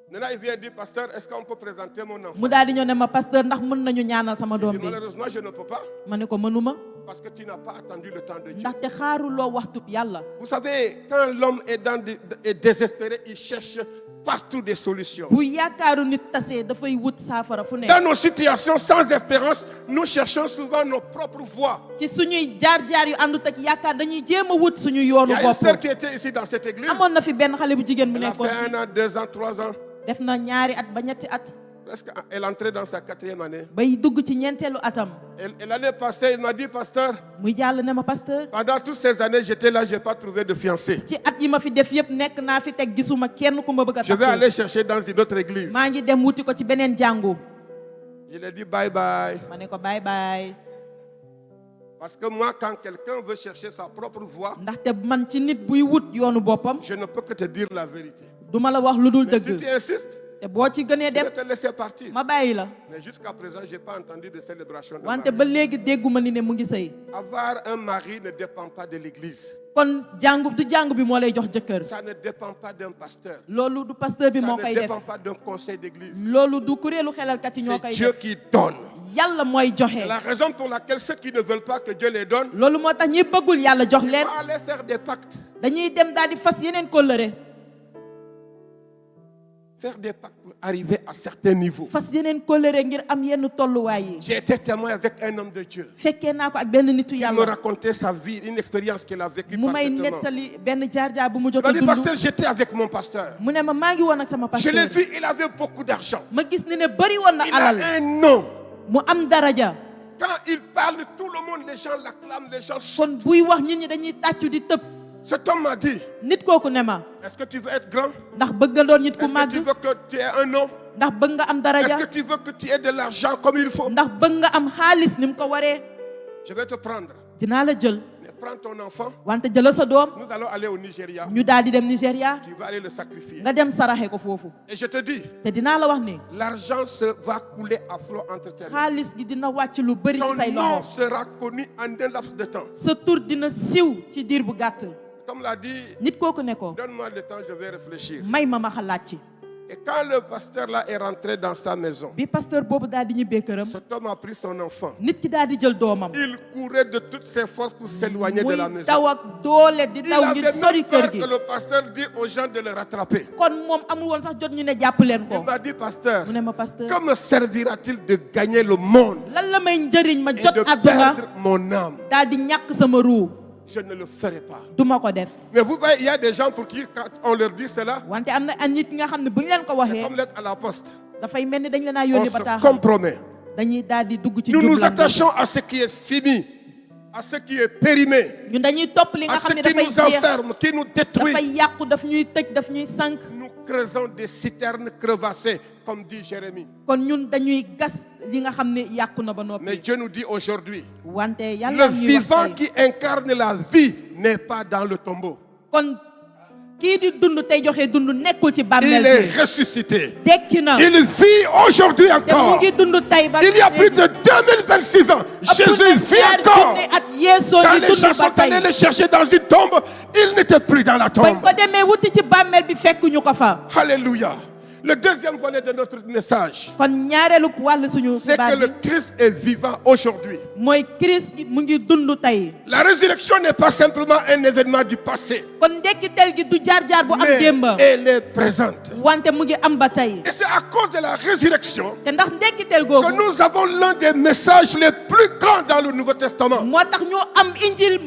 Maintenant, il vient dire, pasteur, est-ce qu'on peut présenter mon enfant? mu daal di ñëw ne ma pasteur ndax mën nañu ñaanal sama doom Et bi. malheureusement, je ne peux pas, ma ne ko mënuma. parce que tu n'as pas attendu le temps de Dieu. ndaxte xaaruloo waxtub yàlla. Vous savez, quand l'homme est désespéré, il cherche partout des solutions. bu yaakaaru nit tasee dafay wut saafara fu nekk. Dans nos situations sans espérance, nous cherchons souvent nos propres voies. ci suñuy jaar-jaar yu àndut ak yaakaar dañuy jéem a wut suñu Il yoonu y a une bopp. sœur qui était ici dans cette église. amoon na fi benn xale bu jigéen bu Elle a nekkoon fait 1 an, 2 ans, 3 ans. def na ñaari at ba ñetti at. Presque, elle entrait dans sa 4e année. bay dugg ci ñeenteelu atam. Et l'année passée, il m'a dit, pasteur, muy jàll ne ma pasteur. pendant toutes ces années, j'étais là, je n'ai pas trouvé de fiancé. ci at yi ma fi def yëpp nekk naa fi teg gisuma kenn ku ma bëgg a Je vais takkul. aller chercher dans une autre église. maa ngi dem wuti ko ci beneen jàngu. Je lui ai dit bye bye. ma ne ko bye bye. Parce que moi, quand quelqu'un veut chercher sa propre voie, ndaxte man ci nit buy wut yoonu boppam. je ne peux que te dire la vérité. du ma la wax lu dul Mais si dëgg. tu insistes, te boo ci gënee je dem vais te laisser partir. ma bàyyi la. Mais jusqu'à présent, je n'ai pas entendu de célébration de wante mariage. ba léegi dégguma ni ne mu ngi sëy. Avoir un mari ne dépend pas de l'église. kon jàngu du jàngu bi moo lay jox jëkkër. Ça ne dépend pas d'un pasteur. loolu du pasteur bi Ça moo ne koy def. dépend pas d'un conseil d'église. loolu du kuréelu xelalkat yi ñoo C'est koy Dieu def. qui donne. yàlla mooy joxe. C'est la raison pour laquelle ceux qui ne veulent pas que Dieu les donne, loolu moo tax ñi bëggul yàlla jox ils leen. vont aller faire des pactes. dañuy dem daal di fas yeneen kóllëre. Faire des pactes pour arriver à certains niveaux. fas yeneen kóllëre ngir am yenn tolluwaay yi. J'ai été témoin avec un homme de Dieu. fekkee naa ko ak benn nitu Il me yàlla. racontait sa vie, une expérience qu'il a vécue mu may parfaitement. nettali benn jaar-jaar bu mu jot Il a m'a dit, dund. pasteur, j'étais avec mon pasteur. mu ne ma maa ngi woon ak sama Je pasteur. l'ai vu, il avait beaucoup d'argent. ma gis ni ne bëri woon na Il a alal. un nom. mu am daraja. Quand il parle, tout le monde, les gens l'acclament, les gens... kon buy wax nit ñi dañuy tàccu di tëb. Cet homme m'a dit, nit kooku ne ma. est-ce que tu veux être grand? ndax bëgg nga doon nit ku Est-ce que màgg. tu veux que tu aies un nom? ndax bëgg nga am Est-ce daraja. que tu veux que tu aies de l'argent comme il faut? ndax bëgg nga am xaalis ni mu ko waree. Je vais te prendre. dinaa la jël. Mais prends ton enfant. wante jëla sa doom. Nous allons aller au Nigeria. ñu daal di dem Nigéria. Tu vas aller le sacrifier. nga dem saraxe ko foofu. Et je te dis, te dinaa la wax ni. l'argent va couler à flot entre tes mains. xaalis gi dina wàcc lu bëri Ton ci say nom loxo. sera connu en un laps de temps. sa tur dina siw ci diir bu gàtt. Comme l'a dit, nit kooku ne ko. donne-moi le temps, je vais réfléchir. may ma xalaat ci. Et quand le pasteur là est rentré dans sa maison, bi pasteur boobu daal di ñibbee këram. cet homme a pris son enfant. nit ki daal di jël doomam. Il courait de toutes ses forces pour s'éloigner de muy la maison. daw ak doole di Il daw avait ngir sori même peur kër que gi. le pasteur dise aux gens de le rattraper. kon moom amul woon sax jot ñu ne jàpp leen Il ko. m'a dit, pasteur, mu ne ma pasteur. que me servira-t-il de gagner le monde lan la may njëriñ ma et jot de àdduna perdre mon âme? daal di ñàkk sama ruu. Je ne le ferai pas. duma ko def. Mais vous voyez, il y a des gens pour qui, quand on leur dit cela, wante am na ay nit nga xam ne bu ñu leen ko c'est waxee. comme lettre à la poste. dafay mel ni dañ leen a On yónni se bataaxal. compromet. dañuy daal di dugg ci Nous nous njublan boobu. attachons à ce qui est fini, à ce qui est périmé, ñun dañuy topp li nga à ce xam ne qui dafay nous jeex. enferme, qui nous détruit. dafay yàqu daf ñuy tëj daf ñuy sànq. Nous creusons des citernes crevassées, comme dit Jérémie. kon ñun dañuy gas Mais Dieu nous dit aujourd'hui, wante le yàlla ñuy wax vivant tey, qui incarne la vie n'est pas dans le tombeau. kon kii di dund tey joxe dund nekkul ci Il bàmmeel est bi ressuscité. dekki na Il vit aujourd'hui te mu encore. ngi dund tey ba Il y a plus de 2026 ans, Jésus vit encore. at Yeesoo Quand ngi les dund gens ba sont allés tey le chercher dans une tombe, il n'était plus dans la bañ tombe. ko demee wuti ci bàmmeel bi fekkuñu ko fa. Alléluia. Le deuxième volet de notre message, kon ñaareelu wàll suñu c'est xibaar que bi le Christ est vivant aujourd'hui. mooy Christ mu ngi dund tey. La résurrection n'est pas simplement un événement du passé, kon ndekkitel gi du jaar-jaar bu am mais démba elle est présente. wante mu ngi am ba tey. Et c'est à cause de la résurrection te ndax ndekkitel que googu nous avons l'un des messages les plus grands dans le Nouveau Testament. moo tax ñu am injil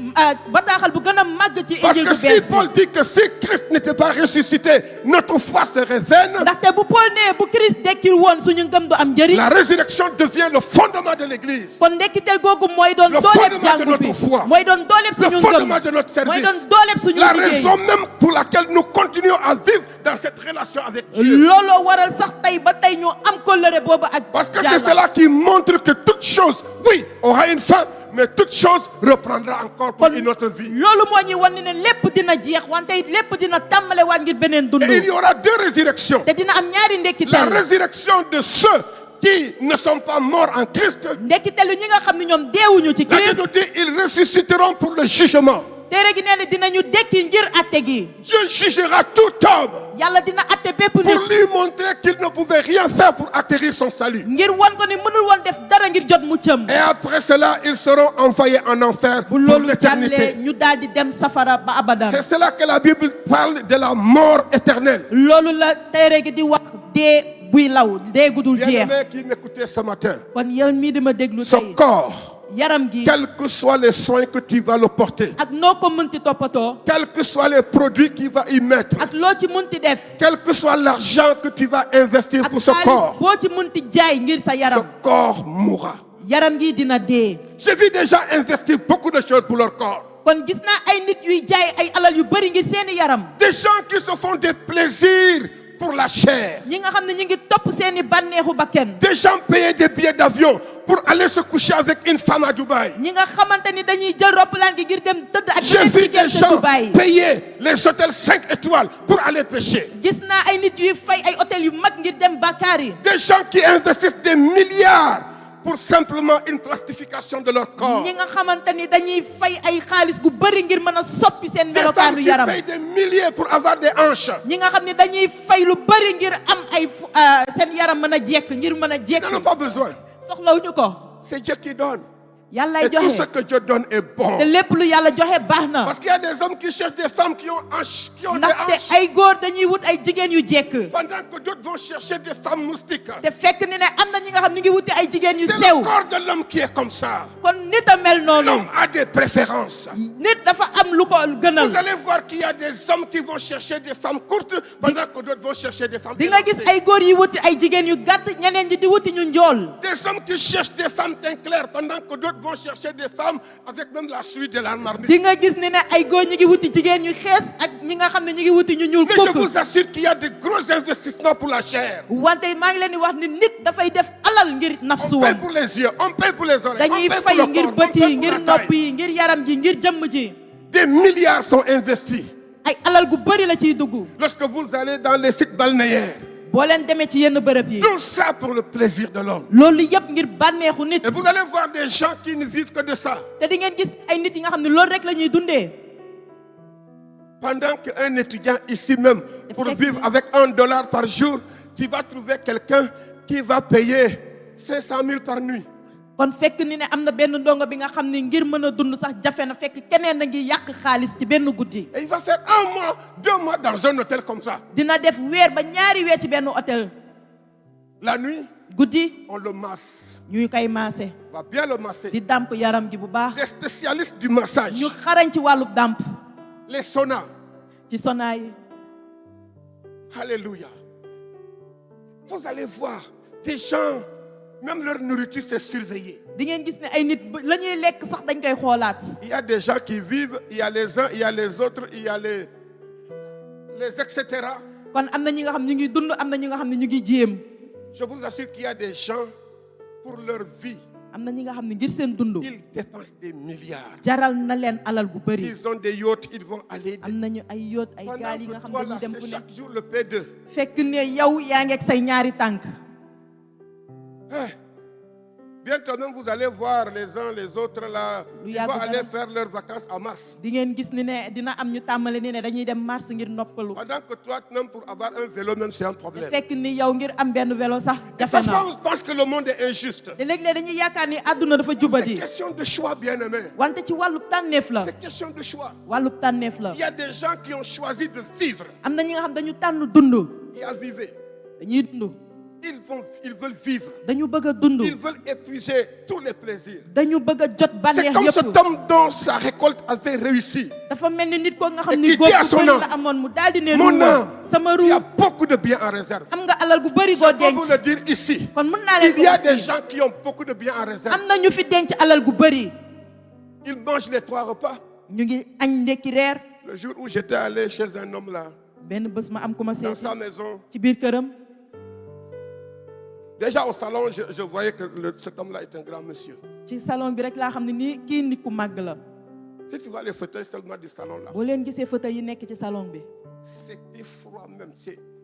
bataaxal bu gën a màgg ci Parce injil que bu si bees Paul bi. dit que si Christ n'était pas ressuscité, notre foi serait vaine, ndaxte bu Paul nee bu Christ dekkil woon suñu ngëm du am njëriñ. la résurrection devient le fondement de l'Église, kon ndekkitel googu mooy doon Le dooleeb fondement de jàngu bi notre foi. mooy doon dooleeb le suñu fondement ngëm de notre mooy service, doon dooleeb suñu la liggéey. raison même pour laquelle nous continuons à vivre dans cette relation avec Dieu. looloo waral sax tey ba tey ñu am kóllëre boobu ak Parce que c'est Yàlla. cela qui montre que toute chose, oui, aura une fin, mais toute chose reprendra encore pour une autre vie. loolu moo ñuy wan ne lépp dina jeex wante it lépp dina tàmbale waat ngir beneen dund. Et il y aura deux résurrections. te dina am ñaari La ndekkitel. résurrection de ceux qui ne sont pas morts en Christ. ndekkitelu ñi nga xam ne ñoom deewuñu ci La Bible Christ. nous dit ils ressusciteront pour le jugement. téere gi nee na dinañu dekki ngir atte gi. Dieu jugera tout homme yàlla dina atte bépp pour nit. lui montrer qu'il ne pouvait rien faire pour acquérir son salut. ngir wan ko ni mënul woon def dara ngir jot muccam. Et après cela, ils seront envoyés en enfer bu pour loolu l'éternité. jàllee ñu daal di dem safara ba abadan. C'est cela que la Bible parle de la mort éternelle. loolu la téere gi di wax dee buy law dee gudul jeex. Bien-aimé qui m'écoutait ce matin, kon yow mii di ma déglu ce tey corps, yaram gi quels que soient les soins que tu vas le porter, ak noo ko mënti toppatoo quels que soient les produits qu'il va y mettre, ak loo ci mënti def quel que soit l'argent que tu vas investir ak pour ce xaalis corps, boo ci mënti jaay ngir sa ce yaram corps mourra. yaram gi dina dee. J'ai vu des gens investir beaucoup de choses pour leur corps. kon gis naa ay nit yuy jaay ay alal yu bëri ngir seeni yaram. Des gens qui se font des plaisirs pour la chair. ñi nga xam ne ñi ngi topp seeni bànneexu bakken. Des gens payaient des billets d'avion pour aller se coucher avec une femme à Dubaï. ñi nga xamante ni dañuy jël roppalaan gi ngir dem tëdd ak J'ai beneen vu jigéen des ca gens Dubaï. payer les hôtels 5 étoiles pour aller pêcher. gis naa ay nit yuy fay ay hôtel yu mag ngir dem Bakar yi. Des gens qui investissent des milliards pour simplement une plastification de leur corps. ñi nga xamante ni dañuy fay ay xaalis gu bëri ngir mën a soppi seen Des femmes melokaanu qui yaram. payent des milliers pour avoir des hanches. ñi nga xam ne dañuy fay lu bëri ngir am ay seen yaram mën a jekk ngir mën a jekk. Ils n'en ont pas besoin. soxlawuñu ko. C'est Dieu qui donne. yàllaay Et tout ce joxe. que Dieu donne est bon. te lépp lu yàlla joxe baax na. Parce qu'il y a des hommes qui cherchent des femmes qui ont des hanches. ndaxte ay góor dañuy wut ay jigéen yu jekk. Pendant que d'autres vont chercher des femmes moustiques. te fekk ni ne am na ñi nga xam ñu ngi wuti ay jigéen yu C'est sew. le corps de l'homme qui est comme ça. kon nit a mel noonu. L'homme a des préférences. nit dafa am lu ko Vous gënal. allez voir qu'il y a des hommes qui vont chercher des femmes courtes pendant que d'autres vont chercher des femmes di nga gis élancées. ay góor yi wuti ay jigéen yu gàtt ñeneen ñi di wuti ñu njool. Des hommes qui cherchent des femmes teint clair pendant que d'autres vont chercher des femmes avec même la suite de la marmite. di nga gis ni ne ay góor ñi ngi wuti jigéen ñu xees ak ñi nga xam ne ñi ngi wuti ñu ñuul Mais je kukk. vous assure qu'il y a de gros investissements pour la chair. wante maa ngi leen di wax ni nit dafay def alal ngir On nafsu paye woon. pour les yeux, on paye pour les oreilles, dañuy on paye pour fay le ngir corps, on bët paye yi pour ngir la nopp taille. yi ngir yaram gi ngir jëmm ji. Des milliards sont investis. ay alal gu bëri la ciy dugg. Lorsque vous allez dans les sites balnéaires, boo leen demee ci yenn bërëb yi. tout ça pour le plaisir de l'homme. loolu yëpp ngir bànneexu nit. Et vous allez voir des gens qui ne vivent que de ça. te di ngeen gis ay nit yi nga xam ne loolu rek la ñuy dundee. Pendant qu'un étudiant ici même, pour vivre avec $1 par jour, tu vas trouver quelqu'un qui va payer 500 000 par nuit. kon fekk ni ne am na benn ndongo bi nga xam ne ngir mën a dund sax jafe na fekk keneen na ngi yàq xaalis ci benn guddi. Et il va faire 1 mois, 2 mois dans un hôtel comme ça. dina def weer ba ñaari weer ci benn hôtel. La nuit, guddi on le masse. ñuy koy maase. On va bien le masser. di dàmp yaram gi bu baax. Les spécialistes du massage, ñu xarañ ci wàllu dàmp. les saunas. ci sona yi. Alléluia. Vous allez voir des gens, même leur nourriture c'est surveillé. di ngeen gis ne ay nit la ñuy lekk sax dañ koy xoolaat. Il y a des gens qui vivent, il y a les uns, il y a les autres, il y a les etc. kon am na ñi nga xam ñu ngi dund am na ñi nga xam ne ñu ngi jéem. Je vous assure qu'il y a des gens pour leur vie, am na ñi nga xam ne ngir seen dund ils dépensent des milliards. jaral na leen alal gu bëri. Ils ont des yachts, ils vont aller. am nañu ay yacht ay Pendant gaal yi nga que xam toi, dañuy là, dem fu c'est ne. chaque jour le P2. fekk ne yow yaa ngi ak say ñaari tànk. Bientôt même vous allez voir les uns les autres là, Lu ils yàgg vont dara. aller faire leurs vacances en mars. di ngeen gis ni ne dina am ñu tàmbale ni ne dañuy dem mars ngir noppalu. Pendant que toi, même pour avoir un vélo, même c'est un problème. fekk ni yow ngir am benn vélo sax Et jafe na. parfois, on pense que le monde est injuste. te léeg-léeg dañuy yaakaar ni àdduna dafa C'est jubadi. question de choix, bien-aimé. wante ci wàllub tànneef la. C'est question de choix. wàllub tànneef la. Il y a des gens qui ont choisi de vivre. am na ñi nga xam dañu tànn dund. Et à vivre. dañuy dund. Ils veulent vivre. dañu bëgg a dund. Ils veulent épuiser tous les plaisirs. dañu bëgg a jot C'est bànneex comme yëpp. cet homme dont sa récolte avait réussi. dafa mel ni nit ko nga xam Et ni qui góor dit à bu son bëri âme, la amoon mu daal di ne Mon ruuma âme, sama il y a ruu beaucoup de biens en réserve. am nga alal gu bëri goo Je peux denc. vous le dire ici. kon mën naa leen Il y a ko des wax gens qui ont beaucoup de biens en réserve. am na ñu fi denc alal gu bëri. Ils mangent les 3 repas. ñu ngi añ ndekki reer. Le jour où j'étais allé chez un homme là, benn bés ma am ku ma dans seeti sa maison, ci biir këram. déjà au salon, je voyais que cet homme-là est un grand monsieur. ci salon bi rek laa xam ne nii kii nit ku màgg la. Si tu vois les fauteuils seulement du salon là, boo leen gisee fauteuil yi nekk ci salon bi. c'était froid même.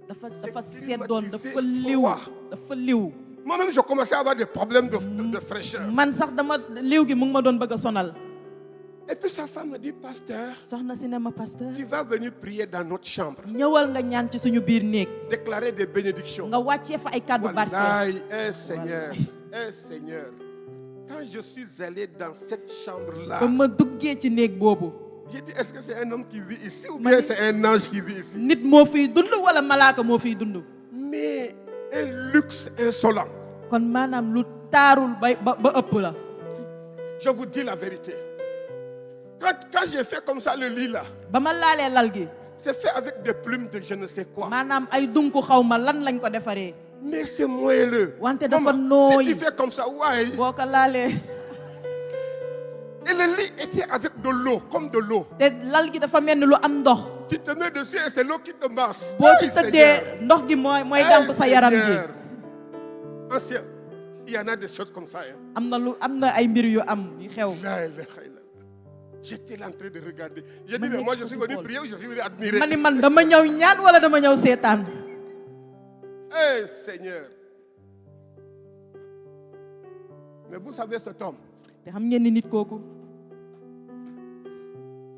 dafa c'est seddoon climatisé, dafa liw froid. dafa liw. Moi-même, je commençais à avoir des problèmes de fraîcheur. man sax dama liw gi mu ngi ma doon bëgg a sonal. Et puis sa femme me dit, pasteur, soxna si ne ma pasteur. tu vas venir prier dans notre chambre, ñëwal nga ñaan ci suñu biir néeg. déclarer des bénédictions. nga wàccee fa ay kàddu barke. Wallahi, Seigneur, Seigneur, quand je suis allé dans cette chambre-là, ba ma duggee ci néeg boobu. j'ai dit, est-ce que c'est un homme qui vit ici ou Ma bien ni- c'est un ange qui vit ici? nit moo fiy dund wala malaaka moo fiy dund. Mais un luxe insolent. kon maanaam lu taarul ba ëpp la. Je vous dis la vérité. Quand j'ai fait comme ça le lit là, ba ma laalee lal gi. c'est fait avec des plumes de je ne sais quoi. maanaam ay dunku xaw ma lan lañ ko defaree. Mais c'est moelleux. wante dafa Maman, nooy. si tu fais comme ça, ouais. boo ko laalee. Et le lit était avec de l'eau, comme de l'eau. te lal gi dafa mel ni lu am ndox. Tu te mets dessus et c'est l'eau qui te masse. boo ci Hey, Seigneur. tëddee ndox gi mooy Hey, damp sa yaram gi. Seigneur. Ancien, il y en a des choses comme ça. Hein. am na ay mbir yu am yu xew. La ilaha illallah. J'étais en train de regarder. J'ai dit, Man mais moi je nekk suis foofu venu xool. prier ou je suis venu admirer. ma ni man dama ñëw ñaan wala dama ñëw seetaan. Eh Seigneur. Mais vous savez cet homme, te xam ngeen ni nit kooku.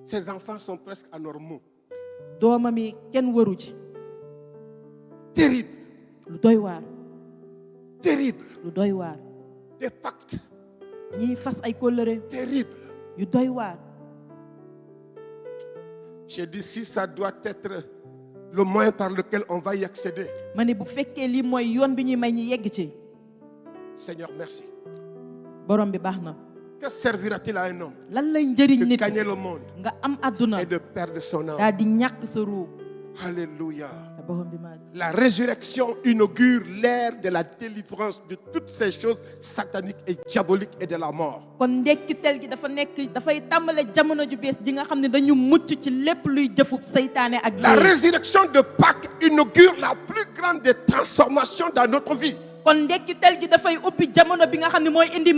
ses enfants sont presque anormaux. doomam yi kenn waru ci. Terrible, lu doy waar. terrible. lu doy waar. Des pactes ñiy fas ay kóllëre terribles. yu doy waar. J'ai dit, si ça doit être le moyen par lequel on va y accéder, ma ne bu fekkee lii mooy yoon bi ñuy may ñi yegg ci. Seigneur, merci. borom bi baax na. Que servira-t-il à un homme lan lay njëriñ de nit gagner le monde nga am àdduna et de perdre son âme? daal di ñàkk sa ruu. Alléluia. te borom bi màgg. La résurrection inaugure l'ère de la délivrance de toutes ces choses sataniques et diaboliques et de la mort. kon ndekkitel gi dafay tàmbale jamono ju bees ji nga xam ne dañu mucc ci lépp luy jëfub seytaane ak La dee. résurrection de Pâques inaugure la plus grande des transformations dans notre vie. kon ndekkitel gi dafay ubbi jamono bi nga xam ne mooy indi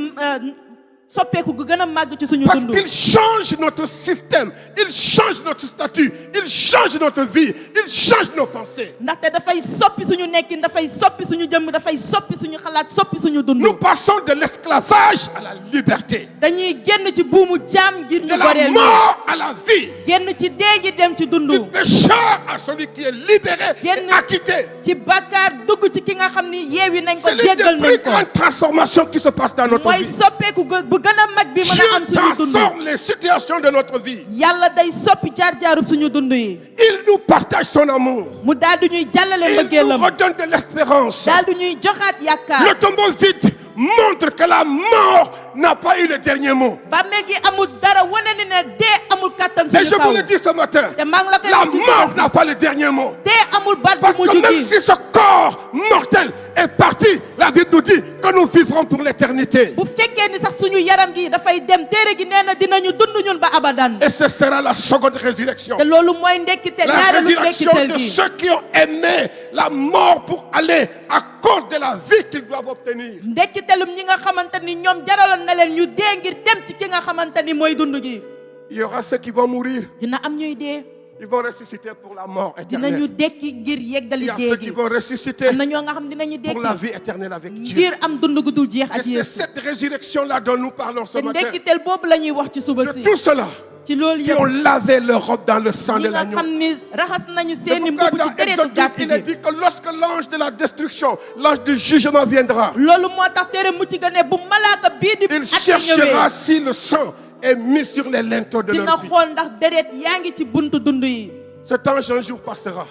soppeeku gu gën a màgg ci suñu Parce dund. qu'il change notre système, il change notre statut, il change notre vie, il change nos pensées. ndaxte dafay soppi suñu nekkin dafay soppi suñu jëmm dafay soppi suñu xalaat soppi suñu dund. Nous passons de l'esclavage à la liberté, dañuy génn ci buumu jaam ngir de ñu la goreel ñu. mort à la vie, génn ci dee gi dem ci dund. du pécheur à celui qui est libéré et Génn acquitté. ci bàkkaar dugg ci ki nga xam ni yeewi nañ ko C'est l'une jéggal des plus nañ ko. grandes transformations qui se passent dans notre mooy vie. soppeeku bu gën a mag bi mën a am Dieu suñu dund. transforme les situations de notre vie. yàlla day soppi jaar-jaarub suñu dund yi. Il nous partage son amour. mu daal di ñuy jàllale Il nous mbëggeelam. redonne de l'espérance. daal di ñuy joxaat yaakaar. Le tombeau vide montre que la mort n'a pas eu le dernier mot. bàmmeel gi amul dara wane ni ne dee amul kattan Et suñu je kaw. vous le dis ce matin, te maa ngi la koy la wax ci mort suba n'a si. pas le dernier mot. dee amul baat Parce bu que mujj même gi. si ce corps mortel est parti, la Bible nous dit que nous nous vivrons pour l'éternité. bu fekkee ni sax suñu yaram gi dafay dem téere gi nee na dinañu dund ñun ba abadan. Et ce sera la seconde résurrection. te loolu mooy ndekkite La ñaareelu résurrection ndekkitel de gi. ceux qui ont aimé la mort pour aller à cause de la vie qu'ils doivent obtenir. ndekkitelum ñi nga xamante ni ñoom jaraloon na leen ñu dee ngir dem ci ki nga xamante ni mooy dund gi. Il y aura ceux qui vont mourir. dina am ñuy dee. Ils vont ressusciter pour la mort dinañu éternelle. dekki ngir Il yeggali y a dee ceux qui gi. vont ressusciter am na ñoo nga xam dinañu pour la dekki vie éternelle avec Dieu. ngir am dund gu dul jeex Et ak c'est Yeesu. cette résurrection-là dont nous parlons ce te matin. ndekkitel boobu la ñuy wax ci suba De si. tous ceux-là ci loolu qui ont yëpp lavé leur robe dans le sang ñi de nga l'agneau. xam ni raxas nañu C'est seeni pourquoi mbubb ci dans deretu Exode 10, gàtt il est gi. dit que lorsque l'ange de la destruction, l'ange du jugement viendra, loolu moo tax téere mu ci gane bu malaaka bii di il atte cherchera ñëwee si le sang est mis sur les linteaux de dina leur vie. xool ndax deret yaa ngi ci buntu dund yi. Cet ange un jour passera.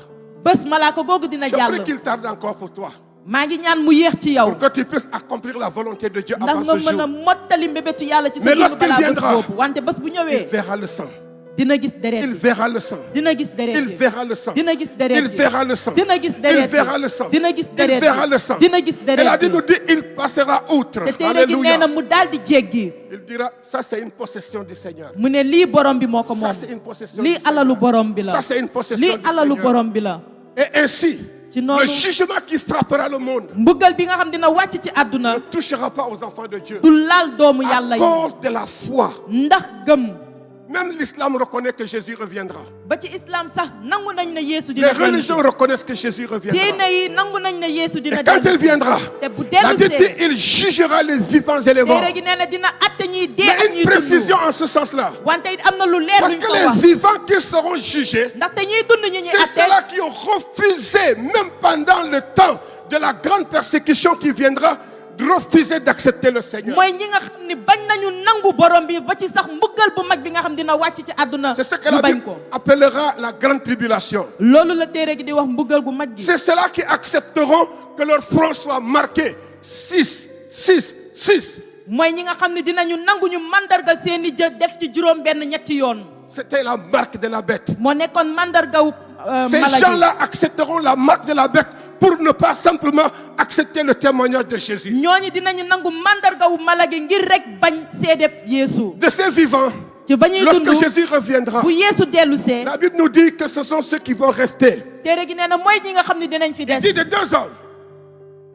bés malaaka googu dina Je prie jàll. qu'il tarde encore pour toi, maa ngi ñaan mu yéex ci yow. pour que tu puisses accomplir la volonté de Dieu ndax avant nga ce mën a jour. mottali mbébétu yàlla ci sa Mais dund lorsqu'il balaa bés viendra, boobu. wante bés bu Il ñëwee verra le sang. dina gis deret Il yi. verra le sang. dina gis deret Il yi. verra le sang. dina gis deret Il yi. verra le sang. dina gis Il deret yi. verra le sang. dina gis Il deret verra yi. le sang. dina gis Et deret la dit yi. nous dit, il passera outre. te téere gi nee Alléluia. na mu daal di jéggi. Il dira, ça c'est une possession du Seigneur. mu ne lii borom bi moo ko Ça moom. c'est une possession lii du Seigneur. alalu borom bi la. Ça c'est une possession lii du alalu Seigneur. borom bi la. Et ainsi, ci noonu le jugement qui frappera le monde mbugal bi nga xam dina wàcc ci àdduna ne touchera pas aux enfants de Dieu. du laal doomu yàlla À yi cause de la foi. ndax gëm. Même l'islam reconnaît que Jésus reviendra. ba ci islam sax nangu nañ ne Yeesu Les dina dellu si. religions reconnaissent que Jésus reviendra. diine yi nangu nañ ne Yeesu dina Et quand dellu il si. viendra, te bu la dellu Bible dit, see il jugera les vivants et les morts. téere gi nee na dina atte ñiy dee Il y ak a une ñiy précision dund. en ce sens-là. wante it am na lu leer Parce luñ que ko les wax. vivants qui seront jugés, ndaxte ñiy dund ñi ñuy c'est atte ceux-là qui ont refusé, même pendant le temps de la grande persécution qui viendra, de refuser d'accepter le Seigneur. mooy ñi nga xam ni bañ nañu nangu borom bi ba ci sax mbugal bu mag bi nga xam dina wàcc ci àdduna. C'est ce que ñu la bañ Bible ko. appellera la grande tribulation. loolu la téere gi di wax mbugal gu mag gi. C'est ceux-là qui accepteront que leur front soit marqué 6, 6, 6. mooy ñi nga xam ne dinañu nangu ñu mandargal seeni jë def ci juróom benn ñetti yoon. C'était la marque de la bête. moo nekkoon mandargaw Ces mala gi. gens-là accepteront la marque de la bête pour ne pas simplement accepter le témoignage de Jésus. ñooñu dinañu nangu mandargawu mala gi ngir rek bañ seedeb Yeesu. De ces vivants, ci ba ñuy lorsque dund Jésus reviendra, bu Yeesu dellu see. la Bible nous dit que ce sont ceux qui vont rester. téere gi nee na mooy ñi nga xam ne dinañ fi Il dit de des. deux hommes,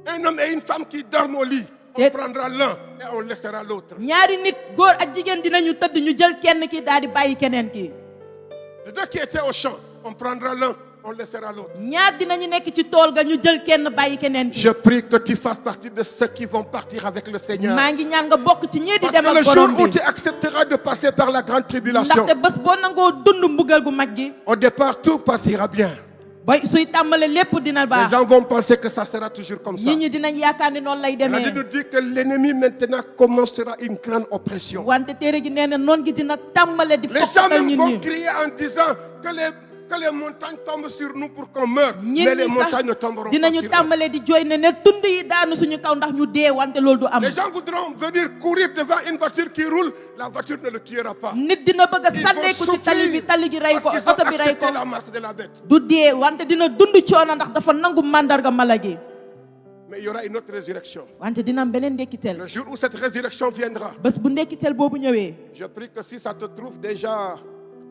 un homme et une femme qui dorment au lit. On Et- prendra l'un et on laissera l'autre. ñaari nit góor ak jigéen dinañu tëdd ñu jël kenn ki daal di bàyyi keneen ki. Les deux qui étaient au champ, on prendra l'un, on laissera l'autre. ñaar dinañu nekk ci tool ga ñu jël kenn bàyyi keneen ki. Je prie que tu fasses partie de ceux qui vont partir avec le Seigneur. maa ngi ñaan nga bokk ci ñii di Parce dem que le ak jour borom où bi. tu accepteras de passer par la grande tribulation, ndaxte bés boo nangoo dund mbugal gu mag gi. au départ, tout partira bien. ba suy tàmbale lépp dina Les baax. gens vont penser que ça sera toujours comme ça. nit ñi dinañ yaakaar ne noonu lay La Bible demee. nous dit que l'ennemi maintenant commencera une grande oppression. wante téere gi nee na noon gi dina tàmbale di Les gens fokkatal même nit vont ñi. crier en disant que les montagnes tombent sur nous pour qu'on meure. ñin Mais les ñi montagnes ne sax tomberont pas dinañu sur eux. tàmbale di jooy ne tund yi daanu suñu kaw ndax ñu dee wante loolu du am. Les gens voudront venir courir devant une voiture qui roule. La voiture ne le tuera pas. nit dina bëgg a Ils vont sànneeku ci tali bi souffrir tali gi rey ko parce qu'ils ont oto bi rey accepté ko. la marque de la bête. du dee wante dina dund coono ndax dafa nangu mandarga mala gi. Mais il y aura une autre résurrection. wante dina am beneen ndekkiteel. Le jour où cette résurrection viendra, bés bu ndekkiteel boobu ñëwee. je prie que si ça te trouve déjà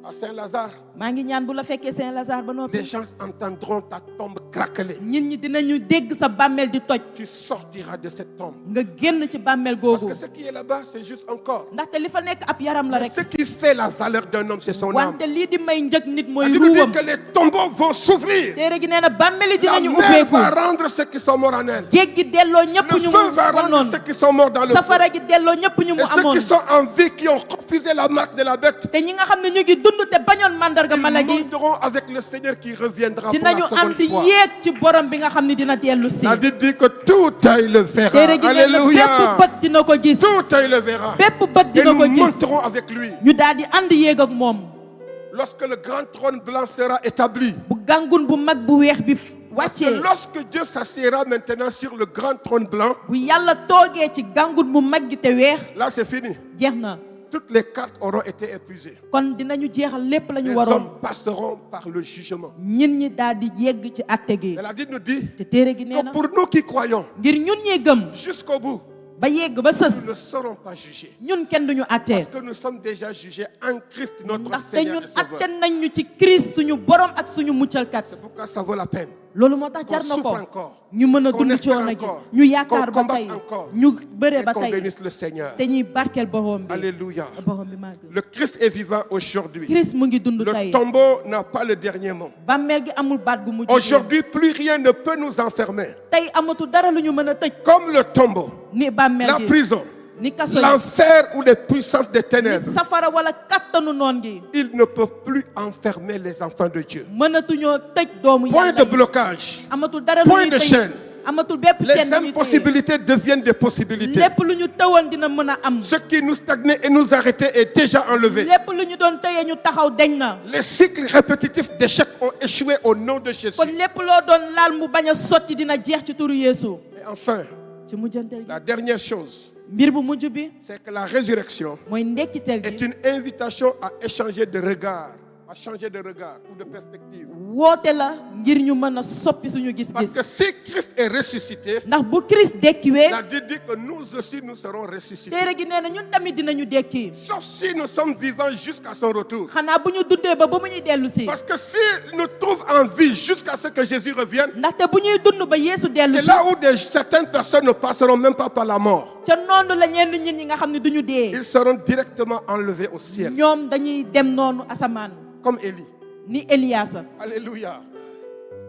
à Saint-Lazare, maa ngi ñaan bu la fekkee Saint-Lazare ba les noppi. gens entendront ta tombe craqueler. nit ñi dinañu dégg sa bàmmeel di toj. Tu sortiras de cette tombe. nga génn ci bàmmeel Parce googu. que ce qui est là-bas, c'est juste un corps. ndaxte li fa nekk ab yaram la Mais rek. ce qui fait la valeur d'un homme, c'est son âme. wante lii di may njëg nit La mooy Bible dit ruuwam. que les tombeaux vont s'ouvrir. téere gi nee na bàmmeel yi La dinañu mer ubbeeku. va rendre ceux qui sont morts en elle. géej gi delloo ñëpp Le ñu feu va mu rendre amoon. ceux qui sont morts dans le feu. safara gi delloo ñëpp ñu mu Et ceux amoon. qui sont en vie, qui ont refusé la marque de la bête, te ñi nga xam ne ñu ngi dund te bañoon mandarga mala ils gi. monteront avec le Seigneur qui reviendra pour dinañu la am seconde di fois. yéeg ci borom bi nga xam ne dina dellu si. La Bible dit que tout œil le verra. téere gi nee na bépp Alléluia. bët dina ko gis. Tout œil le verra. bépp bët Et dina nous ko gis. monterons avec lui. ñu daal di ànd yéeg ak moom. Lorsque le grand trône blanc sera établi. bu gàngun bu mag bu weex bi Parce que wàccee. lorsque Dieu s'assiera maintenant sur le grand trône blanc, bu yàlla toogee ci gàngun bu mag gi te weex. là c'est fini. jeex na. Toutes les cartes auront été épuisées. kon dinañu jeexal lépp la ñu Les waroon. hommes passeront par le jugement. ñin ñi daal di yegg ci àtte gi. Et la Bible nous dit te téere gi nee que na pour nous qui croyons ngir ñun ñi gëm jusqu'au bout, ba yegg ba sës nous ne serons pas jugés. ñun kenn duñu àttee Parce que nous sommes déjà jugés en Christ, notre ndaxte Seigneur ñun et Sauveur. àtte nañ ñu ci Christ suñu borom ak suñu muccalkat C'est pourquoi ça vaut la peine. loolu moo tax Qu'on jar na souffre ko encore. ñu mën a Qu'on dund espère coono gi encore. ñu yaakaar Qu'on ba tey combatte encore. ñu bëre Et ba qu'on tey bénisse le Seigneur. te ñuy barkeel borom bi Alléluia. borom bi màgg Le Christ est vivant aujourd'hui. Christ mu ngi dund Le tey tombeau n'a pas le dernier mot. bàmmeel gi amul baat gu mujj Aujourd'hui, plus rien ne peut nous enfermer. tey amatu dara lu ñu mën a tëj Comme le tombeau, ni bàmmeel la gi prison, ni kaso yi l'enfer ou les puissances des ni ténèbres, safara wala kattanu noon gi ils ne peuvent plus enfermer les enfants de Dieu. mënatuñoo tëj doomu Point yàlla de yi blocage. amatul dara lu Point ñuy de tëj chaîne. amatul bépp Les chaîne bu ñuy tëye impossibilités deviennent des possibilités. lépp lu ñu tëwoon dina mën a am Ce qui nous stagnait et nous arrêtait est déjà enlevé. lépp lu ñu doon tëyee ñu taxaw deñ na Les cycles répétitifs d'échecs ont échoué au nom de Jésus. kon lépp loo doon laal mu bañ a sotti dina jeex ci turu Yeesu Et enfin, ci mujjanteel gi la dernière chose, mbir bu mujj bi c'est que la résurrection mooy ndekkiteel est gi une invitation à échanger de regard, à changer de regard ou de perspective. woote la ngir ñu mën a soppi suñu Parce que gis-gis si Christ est ressuscité, ndax bu Christ dekkiwee la Bible dit que nous aussi nous serons ressuscités. téere gi nee na ñun tamit dinañu dekki Sauf si nous sommes vivants jusqu'à son retour. xanaa bu ñu dundee ba mu ñuy dellu si Parce que s'il nous trouve en vie jusqu'à ce que Jésus revienne, ndaxte bu ñuy dund ba Yeesu dellu c'est si là où certaines personnes ne passeront même pas par la mort. ca noonu la ñenn nit ñi nga xam ne duñu dee Ils seront directement enlevés au ciel. ñoom dañuy dem noonu asamaan Comme Élie. ni Eliasa Alléluia.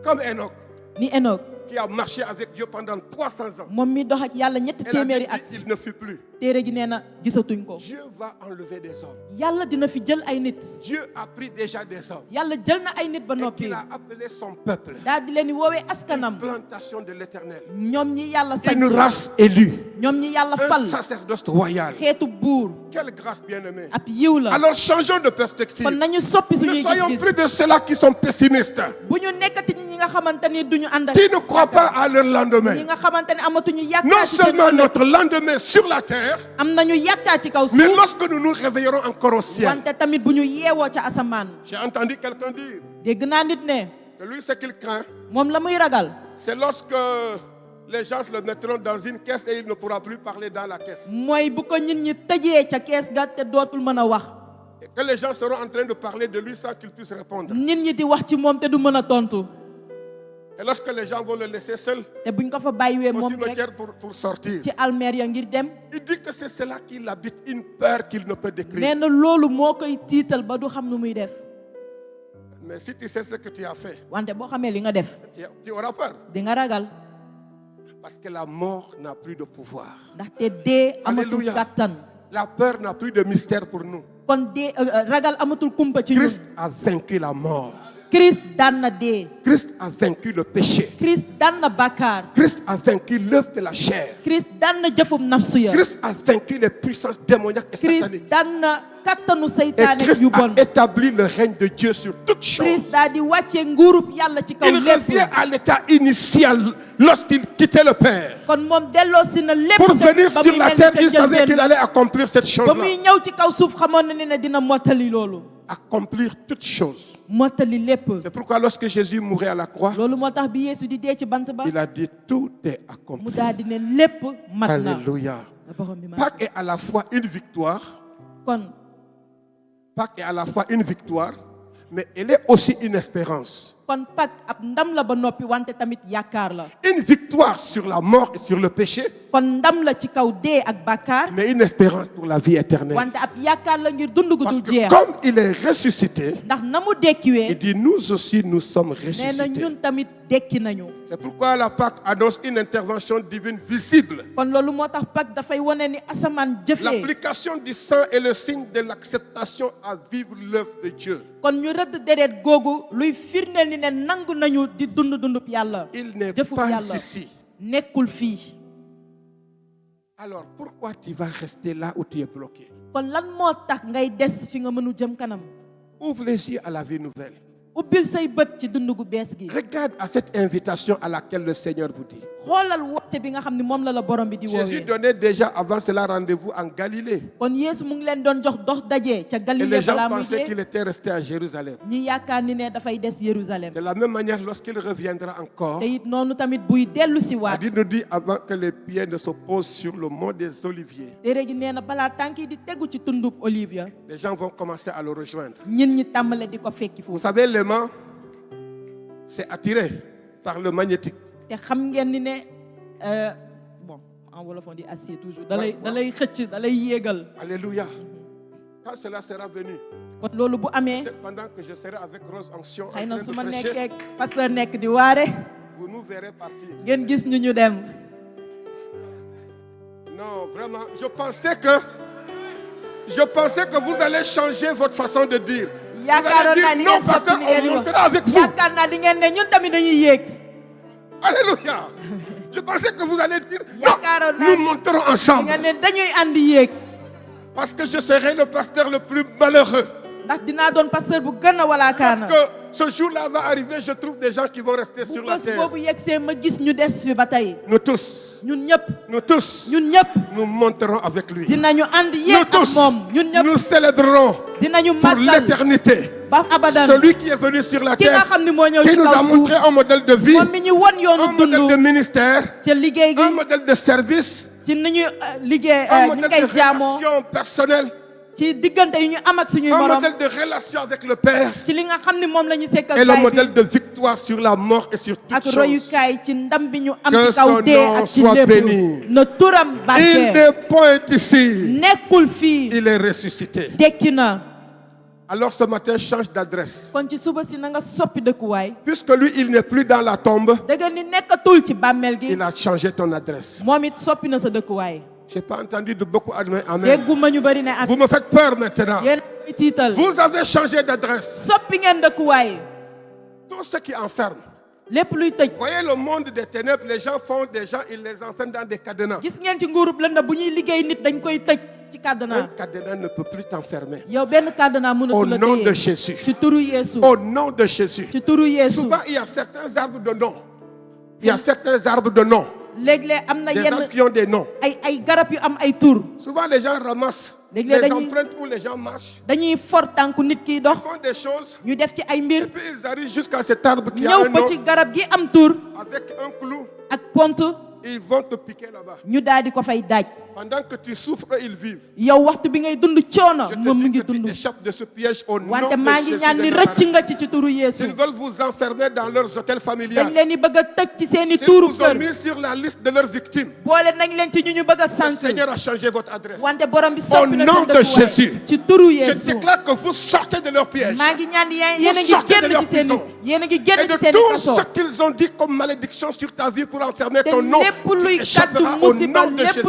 Comme Enoch, ni Enoch qui a marché avec Dieu pendant 300 ans. moom mi dox ak yàlla ñetti Et la Bible téeméeri dit at qu'il ne fut plus. téere gi nee na gisatuñ ko Dieu va enlever des hommes. yàlla dina fi jël ay nit Dieu a pris déjà des hommes. yàlla jël na ay nit ba Et noppi qu'il a appelé son peuple. daal di leen di woowee askanam Plantation de l'éternel. ñoom ñi yàlla sañ Une race élue. ñoom ñi yàlla Un fal sacerdoce royal. xeetu buur Quelle grâce bien-aimée. ab yiw la Alors changeons de perspective. kon nañu soppi Ne suñuy soyons gis-gis plus de ceux-là qui sont pessimistes. bu ñu nekkati ñi nga xamante ni duñu ànd ak Qui ne croient pas à leur lendemain. ñi nga xamante ni amatuñu Non yaakaar ci seen seulement ëllëg. notre lendemain sur la terre, am nañu yaakaar ci kaw mais suuf lorsque nous nous réveillerons encore au ciel. wante tamit bu ñu yeewoo ca asamaan J'ai entendu quelqu'un dire dégg naa nit ne que lui, ce qu'il craint, moom la muy ragal c'est lorsque les gens le mettront dans une caisse et il ne pourra plus parler dans la caisse. mooy bu ko nit ñi tëjee ca kees ga te dootul mën a wax Et que les gens seront en train de parler de lui sans qu'il puisse répondre. nit ñi di wax ci moom te du mën a tontu Et lorsque les gens vont le laisser seul te buñ ko fa bàyyiwee au moom rek cimetière pour sortir, ci almeer ya ngir dem il dit que c'est cela qui l'habite, une peur qu'il ne peut décrire. nee na loolu moo koy tiital ba du xam nu muy def Mais si tu sais ce que tu as fait, wante boo xamee li nga def tu auras peur. di nga ragal Parce que la mort n'a plus de pouvoir. ndaxte dee amatul Alléluia. kàttan La peur n'a plus de mystère pour nous. kon dee ragal amatul kumpa ci ñun Christ a vaincu la mort. Christ daan na dee Christ a vaincu le péché. Christ daan na bàkkaar Christ a vaincu l'œuvre de la chair. Christ daan na jëfum nafsu ya Christ a vaincu les puissances démoniaques et Christ sataniques. daan na kattanu Et seytaane Christ yu a bon établi le règne de Dieu sur toutes choses. Christ daal di wàccee nguurub yàlla ci kaw Il lépp revient à l'état initial lorsqu'il quittait le Père. kon moom delloosi na lépp Pour venir ba sur muy la mel terre, ni il ca savait qu'il njëlbéen allait accomplir cette ba chose-là. muy ñëw ci kaw suuf xamoon na ne dina mottali loolu Accomplir toutes choses. mottali lépp C'est pourquoi lorsque Jésus mourait à la croix, loolu moo tax bi Yeesu di dee ci bant ba il a dit tout est mu accompli. daal di ne lépp mat na Alléluia. borom bi ma Pâques est à la fois une victoire. kon Pâques est à la fois une victoire, mais elle est aussi une espérance. kon Pâques ab ndam la ba noppi wante tamit yaakaar la Une victoire sur la mort et sur le péché, kon ndam la ci kaw dee ak bàkkaar mais une espérance pour la vie éternelle. wante ab yaakaar la ngir dund gu Parce du que jeex comme il est ressuscité, ndax na mu il dekkiwee dit nous aussi nous sommes nee na ressuscités. ñun tamit dekki nañu C'est pourquoi la Pâque annonce une intervention divine visible. kon loolu moo tax Pâques dafay wane ni asamaan jëfee L'application du sang est le signe de l'acceptation à vivre l'œuvre de Dieu. kon ñu rëdd deret googu luy firndeel ni ne nangu nañu di dund dundub yàlla Il n'est jëfub pas yàlla ici. nekkul fii Alors pourquoi tu vas rester là où tu es bloqué? kon lan moo tax ngay des fi nga mënu jëm kanam Ouvre les yeux à la vie nouvelle. ubbil say bët ci dund gu bees gi Regarde à cette invitation à laquelle le Seigneur vous dit. Jésus donnait déjà avant cela rendez-vous en Galilée. Et les gens pensaient qu'il était resté à Jérusalem. De la même manière, lorsqu'il reviendra encore, il nous dit avant que les pieds ne se posent sur le mont des Oliviers, les gens vont commencer à le rejoindre. Vous savez, l'aimant, c'est attiré par le magnétique. Bon, en wolof on dit acier toujours. Alléluia. Quand cela sera venu, pendant que je serai avec Rose Onction en train de prêcher, vous nous verrez partir. Non, vraiment, je pensais que vous allez changer votre façon de dire. Vous allez dire, non, pasteur, on montera avec vous. Alléluia. Je pensais que vous allez dire, non, nous monterons ensemble. Parce que je serai le pasteur le plus malheureux. Parce que ce jour-là va arriver, je trouve des gens qui vont rester sur la terre. Nous tous, nous monterons avec lui. Nous tous, nous célébrerons pour l'éternité celui qui est venu sur la terre, qui nous a montré un modèle de vie, un modèle de ministère, un modèle de service, un modèle de relation personnelle, un modèle de relation avec le Père et le modèle de victoire sur la mort et sur toutes choses. Que son nom soit béni. Il n'est point ici. Il est ressuscité. Alors ce matin, change d'adresse. Puisque lui, il n'est plus dans la tombe, il a changé ton adresse. Je n'ai pas entendu de beaucoup amen. Vous me faites peur maintenant. Vous avez changé d'adresse. Tout ce qui enferme. Vous voyez le monde des ténèbres, les gens font des gens, ils les enferment dans des cadenas. Un cadenas ne peut plus t'enfermer. Au nom de Jésus. Au nom de Jésus. Souvent, il y a certains arbres de nom. Il y a certains arbres de nom. Des arbres qui ont des noms. Souvent, les gens ramassent les empreintes où les gens marchent. Ils font des choses. Et puis, ils arrivent jusqu'à cet arbre qui a un nom. Avec un clou. Ils vont te piquer là-bas. Pendant que tu souffres, ils vivent. Je te dis que tu échappes de ce piège au nom de Jésus. Ils veulent vous enfermer dans leurs hôtels familiales. Ils vous ont mis sur la liste de leurs victimes. Le Seigneur a changé votre adresse. Au nom de Jésus, je déclare que vous sortez de leur piège. Vous sortez de leur prison. Et de tout ce qu'ils ont dit comme malédiction sur ta vie pour enfermer ton nom, tu échapperas au nom de Jésus.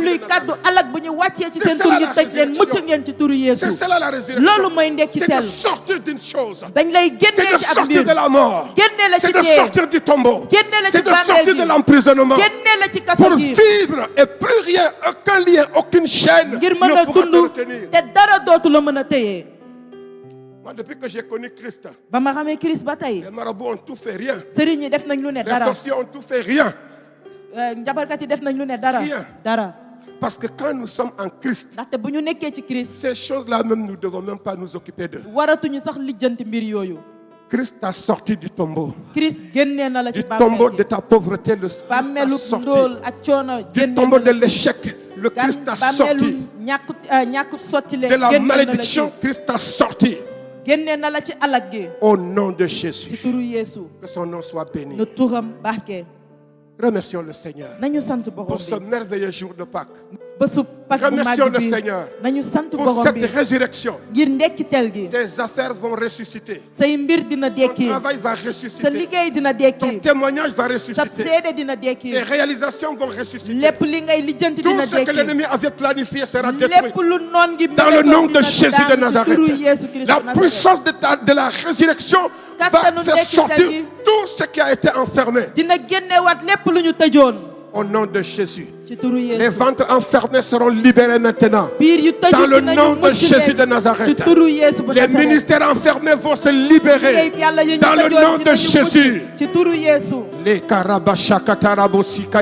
C'est cela la résurrection. C'est de sortir d'une chose. C'est de sortir de la mort. C'est de sortir du tombeau. C'est de sortir de l'emprisonnement. Pour vivre et plus rien, aucun lien, aucune chaîne ne pourra te retenir. Moi, depuis que j'ai connu Christ, les marabouts ont tout fait, rien. Les sorciers ont tout fait, rien. Rien. Parce que quand nous sommes en Christ, ces choses-là même, nous ne devons même pas nous occuper d'eux. Christ t'a sorti du tombeau. Du tombeau de ta pauvreté, le Christ t'a sorti. Du tombeau de l'échec, le Christ t'a sorti. De la malédiction, Christ t'a sorti. Au nom de Jésus. Que son nom soit béni. Remercions le Seigneur pour ce merveilleux jour de Pâques. Remercions le Seigneur pour cette résurrection. Tes affaires vont ressusciter. Ton travail va ressusciter. Ton témoignage va ressusciter. Tes réalisations vont ressusciter. Tout ce que l'ennemi avait planifié sera détruit. Dans le nom de Jésus de Nazareth. La puissance de la résurrection va faire sortir tout ce qui a été enfermé. Au nom de Jésus. Les ventres enfermés seront libérés maintenant. Dans le nom de Jésus de Nazareth. Les ministères enfermés vont se libérer. Dans le nom de Jésus. Les Karabashakatarabosika.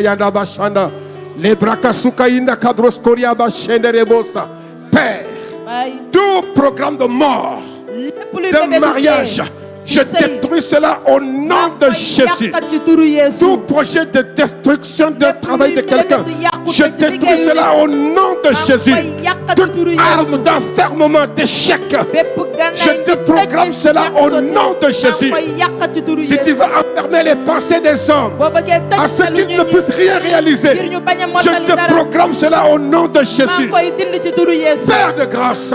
Les Brakasukaïna Kabroskoria Bashenderebosa. Père, tout programme de mort, de mariage, je détruis cela au nom de Jésus. Tout projet de destruction de travail de quelqu'un, je détruis cela au nom de Jésus. Toute arme d'enfermement, d'échec, je déprogramme cela au nom de Jésus. Si tu veux enfermer les pensées des hommes, à ce qu'ils ne puissent rien réaliser, je déprogramme cela au nom de Jésus. Père de grâce,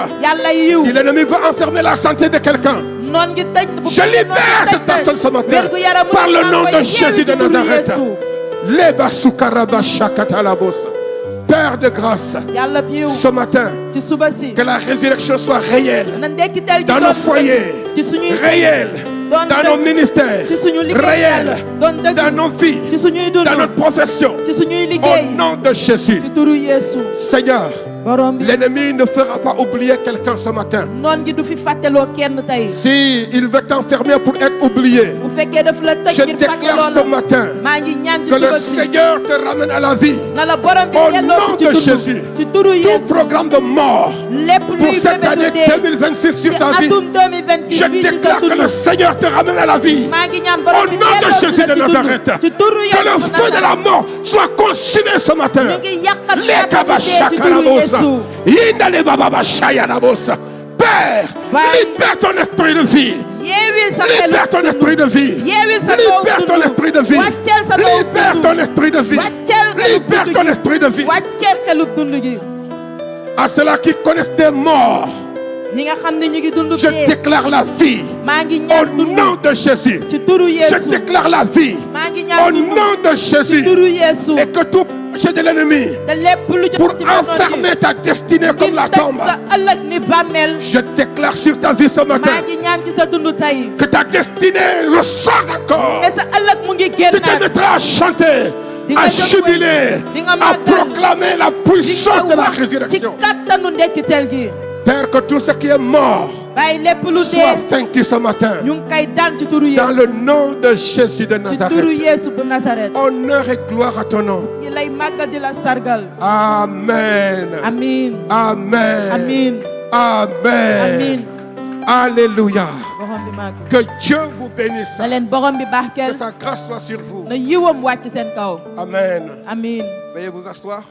si l'ennemi veut enfermer la santé de quelqu'un, je libère cette personne ce matin par le nom de Jésus de Nazareth. Père de grâce, ce matin, que la résurrection soit réelle dans nos foyers, réelle dans nos ministères, réelle dans nos vies, dans notre profession. Au nom de Jésus, Seigneur, l'ennemi ne fera pas oublier quelqu'un ce matin. Si il veut t'enfermer pour être oublié, je déclare ce matin que le Seigneur te ramène à la vie. Au nom de Jésus, tout programme de mort pour cette année 2026 sur ta vie, je déclare que le Seigneur te ramène à la vie. Au nom de Jésus de Nazareth, que le feu de la mort soit consumé ce matin. Père, libère ton esprit de vie. Libère ton esprit de vie. Libère ton esprit de vie. Libère ton esprit de vie. Libère ton esprit de vie. À ceux-là qui connaissent des morts, je déclare la vie. Au nom de Jésus. Je déclare la vie. Au nom de Jésus. Et que tout projet de l'ennemi pour enfermer ta destinée comme la tombe, je déclare sur ta vie ce matin que ta destinée ressort encore. Tu te mettras à chanter, à jubiler, à proclamer la puissance de la résurrection. Père, que tout ce qui est mort soit vaincu ce matin. Dans le nom de Jésus de Nazareth. Honneur et gloire à ton nom. Amen. Amen. Amen. Amen. Amen. Alléluia. Que Dieu vous bénisse. Que sa grâce soit sur vous. Amen. Amen. Veuillez vous asseoir.